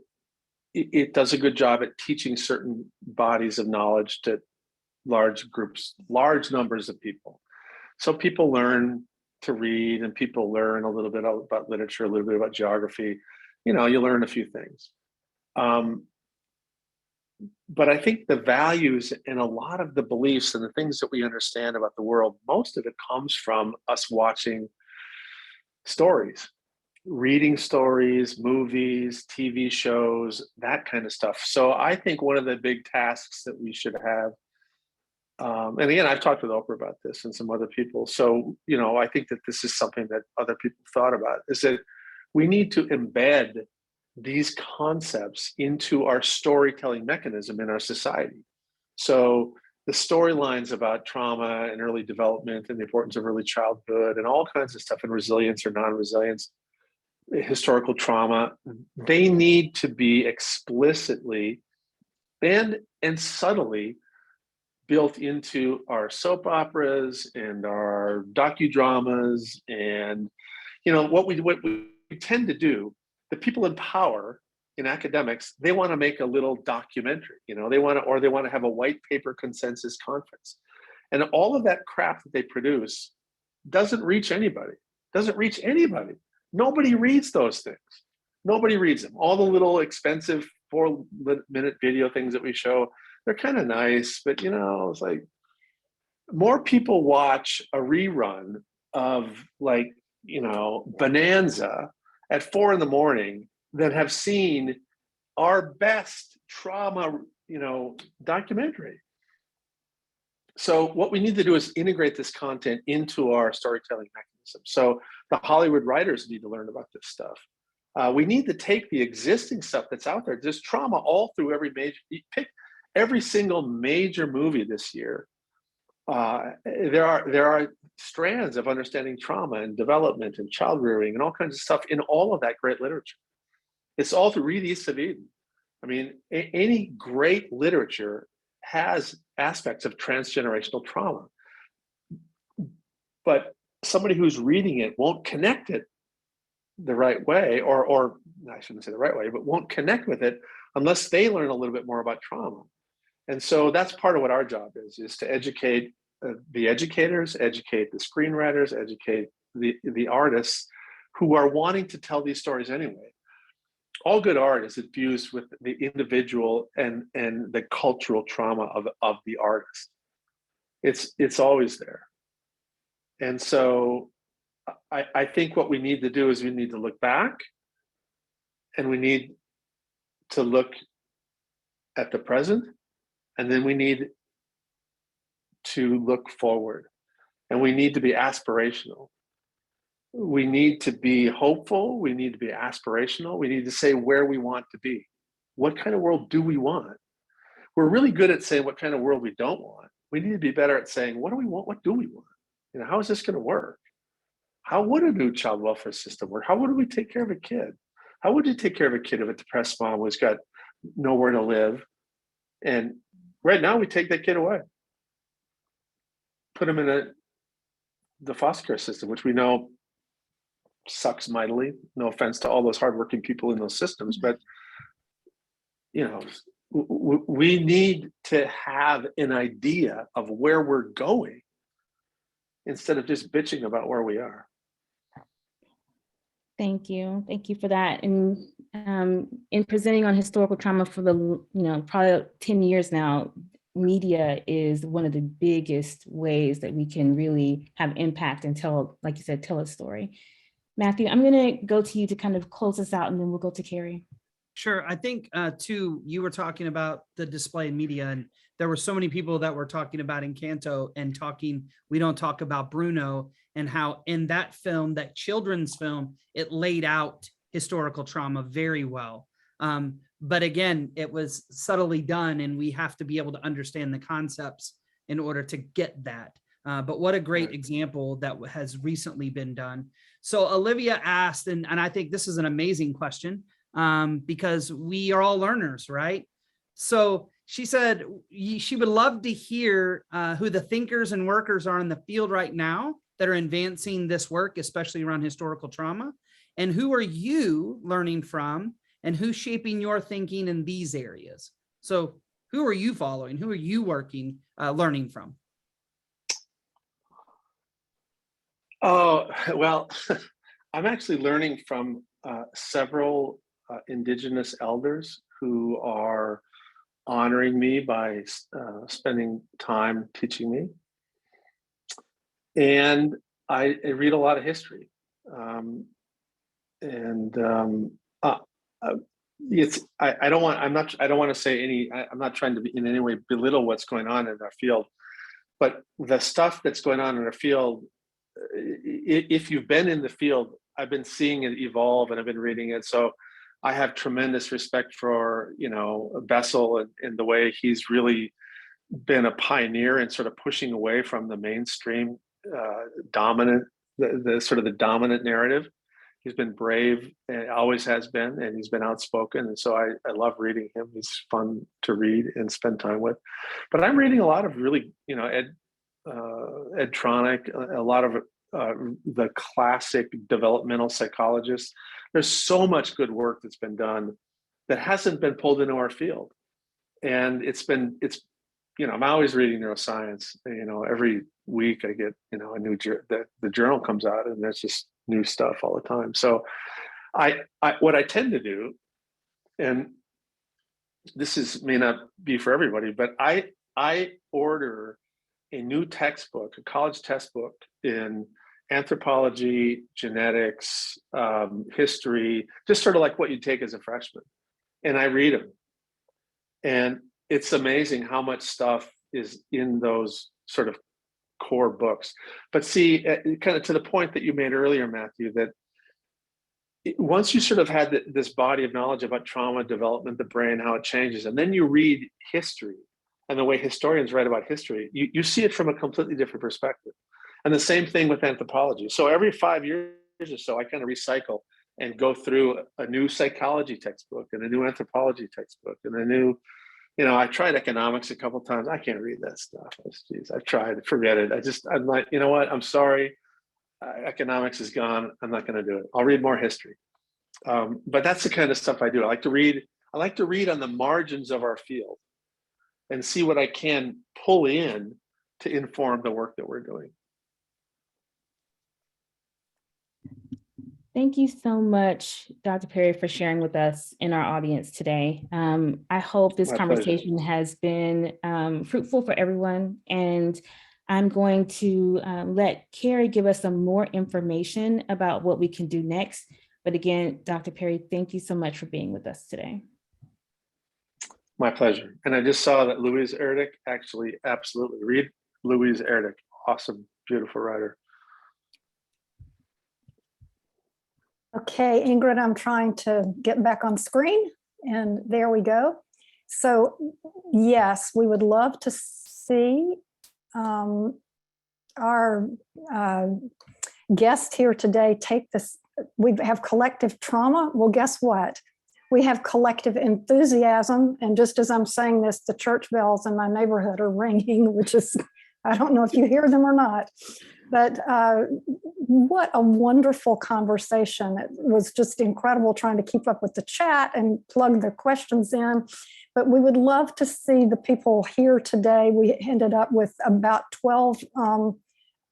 it does a good job at teaching certain bodies of knowledge to large groups, large numbers of people. So people learn to read, and people learn a little bit about literature, a little bit about geography. You learn a few things. But I think the values and a lot of the beliefs and the things that we understand about the world, most of it comes from us watching stories, reading stories, movies, TV shows, that kind of stuff. So I think one of the big tasks that we should have, and again, I've talked with Oprah about this and some other people. So, I think that this is something that other people thought about, is that we need to embed these concepts into our storytelling mechanism in our society. So the storylines about trauma and early development and the importance of early childhood and all kinds of stuff, and resilience or non-resilience, historical trauma, they need to be explicitly and subtly built into our soap operas and our docudramas. And what we tend to do, the people in power in academics, they want to make a little documentary, they want to have a white paper consensus conference. And all of that crap that they produce doesn't reach anybody. Nobody reads those things. Nobody reads them. All the little expensive 4-minute video things that we show, they're kind of nice, but it's like more people watch a rerun of Bonanza at 4 a.m. than have seen our best trauma, documentary. So what we need to do is integrate this content into our storytelling mechanism. So the Hollywood writers need to learn about this stuff. We need to take the existing stuff that's out there. There's trauma all through pick every single major movie this year. There are strands of understanding trauma and development and child rearing and all kinds of stuff in all of that great literature. It's all through Read East of Eden. I mean, any great literature has aspects of transgenerational trauma, but somebody who's reading it won't connect it the right way, or I shouldn't say the right way, but won't connect with it unless they learn a little bit more about trauma. And so that's part of what our job is to educate the educators, educate the screenwriters, educate the artists who are wanting to tell these stories anyway. All good art is infused with the individual and the cultural trauma of the artist. It's always there. And so I think what we need to do is we need to look back, and we need to look at the present, and then we need to look forward, and we need to be aspirational. We need to be hopeful. We need to be aspirational. We need to say where we want to be. What kind of world do we want? We're really good at saying what kind of world we don't want. We need to be better at saying, what do we want? What do we want? How is this going to work? How would a new child welfare system work? How would we take care of a kid? How would you take care of a kid of a depressed mom who's got nowhere to live? And right now we take that kid away, put him in the foster care system, which we know sucks mightily. No offense to all those hardworking people in those systems, but we need to have an idea of where we're going instead of just bitching about where we are. Thank you for that. And in presenting on historical trauma for the probably 10 years now, media is one of the biggest ways that we can really have impact and tell, like you said, tell a story. Matthew, I'm going to go to you to kind of close us out, and then we'll go to Carrie. Sure. I think too, you were talking about the display in media, and there were so many people that were talking about Encanto and talking, we don't talk about Bruno, and how in that film, that children's film, it laid out historical trauma very well. But again, it was subtly done, and we have to be able to understand the concepts in order to get that. But what a great example that has recently been done. So Olivia asked, and I think this is an amazing question, because we are all learners, right? So she said she would love to hear who the thinkers and workers are in the field right now that are advancing this work, especially around historical trauma. And who are you learning from, and who's shaping your thinking in these areas? So who are you following? Who are you working, learning from? Oh, well, I'm actually learning from several Indigenous elders who are honoring me by spending time teaching me. And I read a lot of history. I don't want to say any, I'm not trying to in any way belittle what's going on in our field, but the stuff that's going on in our field, if you've been in the field, I've been seeing it evolve and I've been reading it. So I have tremendous respect for, Bessel and the way he's really been a pioneer in sort of pushing away from the mainstream dominant, the sort of the dominant narrative. He's been brave and always has been, and he's been outspoken. And so I love reading him. He's fun to read and spend time with. But I'm reading a lot of really, Ed Tronick, a lot of the classic developmental psychologists. There's so much good work that's been done that hasn't been pulled into our field. And I'm always reading neuroscience. Every week I get, a new, the journal comes out and there's just new stuff all the time. So what I tend to do, and this may not be for everybody, but I order a new textbook, a college textbook in anthropology, genetics, history, just sort of like what you take as a freshman. And I read them. And it's amazing how much stuff is in those sort of core books. But see, kind of to the point that you made earlier, Matthew, that once you sort of had this body of knowledge about trauma, development, the brain, how it changes, and then you read history and the way historians write about history, you see it from a completely different perspective. And the same thing with anthropology. So every 5 years or so, I kind of recycle and go through a new psychology textbook and a new anthropology textbook and a new, I tried economics a couple of times. I can't read that stuff. I've tried, forget it. I'm like, you know what? I'm sorry. Economics is gone. I'm not going to do it. I'll read more history. But that's the kind of stuff I do. I like to read on the margins of our field and see what I can pull in to inform the work that we're doing. Thank you so much, Dr. Perry, for sharing with us in our audience today. I hope this conversation has been fruitful for everyone. And I'm going to let Carrie give us some more information about what we can do next. But again, Dr. Perry, thank you so much for being with us today. My pleasure. And I just saw that Louise Erdrich, actually, absolutely read Louise Erdrich. Awesome, beautiful writer. Okay, Ingrid, I'm trying to get back on screen, and there we go. So yes, we would love to see our guest here today take this. We have collective trauma. Well, guess what? We have collective enthusiasm. And just as I'm saying this, the church bells in my neighborhood are ringing, which is, I don't know if you hear them or not. But what a wonderful conversation. It was just incredible trying to keep up with the chat and plug the questions in. But we would love to see the people here today. We ended up with about 12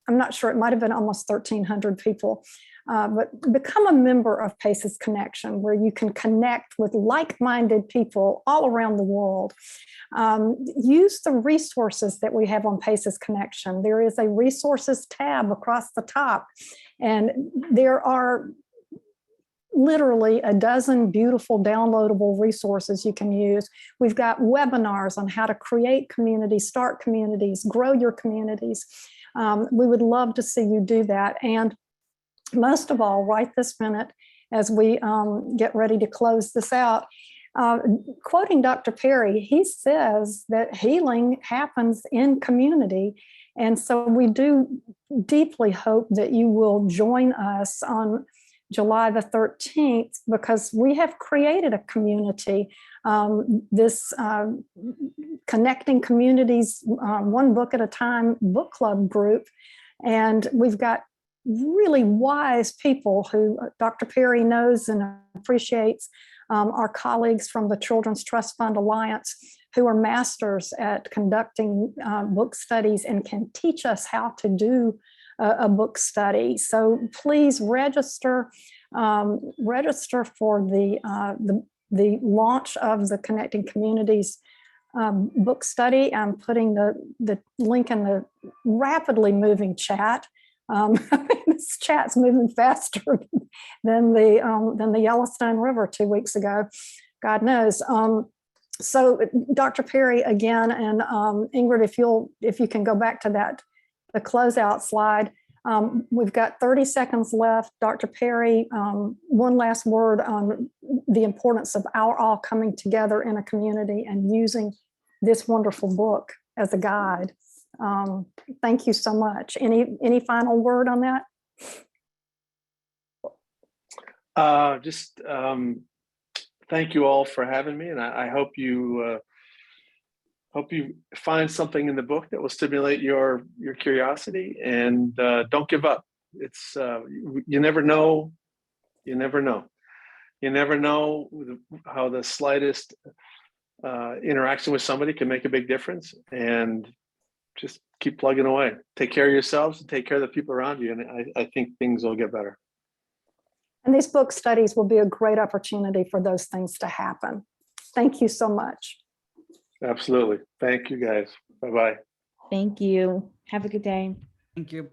I'm not sure, it might have been almost 1,300 people. But become a member of PACES Connection, where you can connect with like-minded people all around the world. Use the resources that we have on PACES Connection. There is a resources tab across the top, and there are literally a dozen beautiful downloadable resources you can use. We've got webinars on how to create communities, start communities, grow your communities. We would love to see you do that. And most of all, right this minute, as we get ready to close this out, quoting Dr. Perry, he says that healing happens in community. And so we do deeply hope that you will join us on July the 13th, because we have created a community, this Connecting Communities, One Book at a Time book club group. And we've got really wise people who Dr. Perry knows and appreciates, our colleagues from the Children's Trust Fund Alliance, who are masters at conducting book studies and can teach us how to do a book study. So please register for the launch of the Connecting Communities book study. I'm putting the link in the rapidly moving chat. This chat's moving faster than the Yellowstone River 2 weeks ago. God knows. So Dr. Perry again, and Ingrid, if you can go back to the closeout slide. We've got 30 seconds left. Dr. Perry, one last word on the importance of our all coming together in a community and using this wonderful book as a guide. Thank you so much. Any final word on that? Thank you all for having me, and I hope you find something in the book that will stimulate your curiosity, and don't give up. It's you never know how the slightest interaction with somebody can make a big difference, and just keep plugging away. Take care of yourselves and take care of the people around you, and I think things will get better. And these book studies will be a great opportunity for those things to happen. Thank you so much. Absolutely. Thank you, guys. Bye-bye. Thank you. Have a good day. Thank you.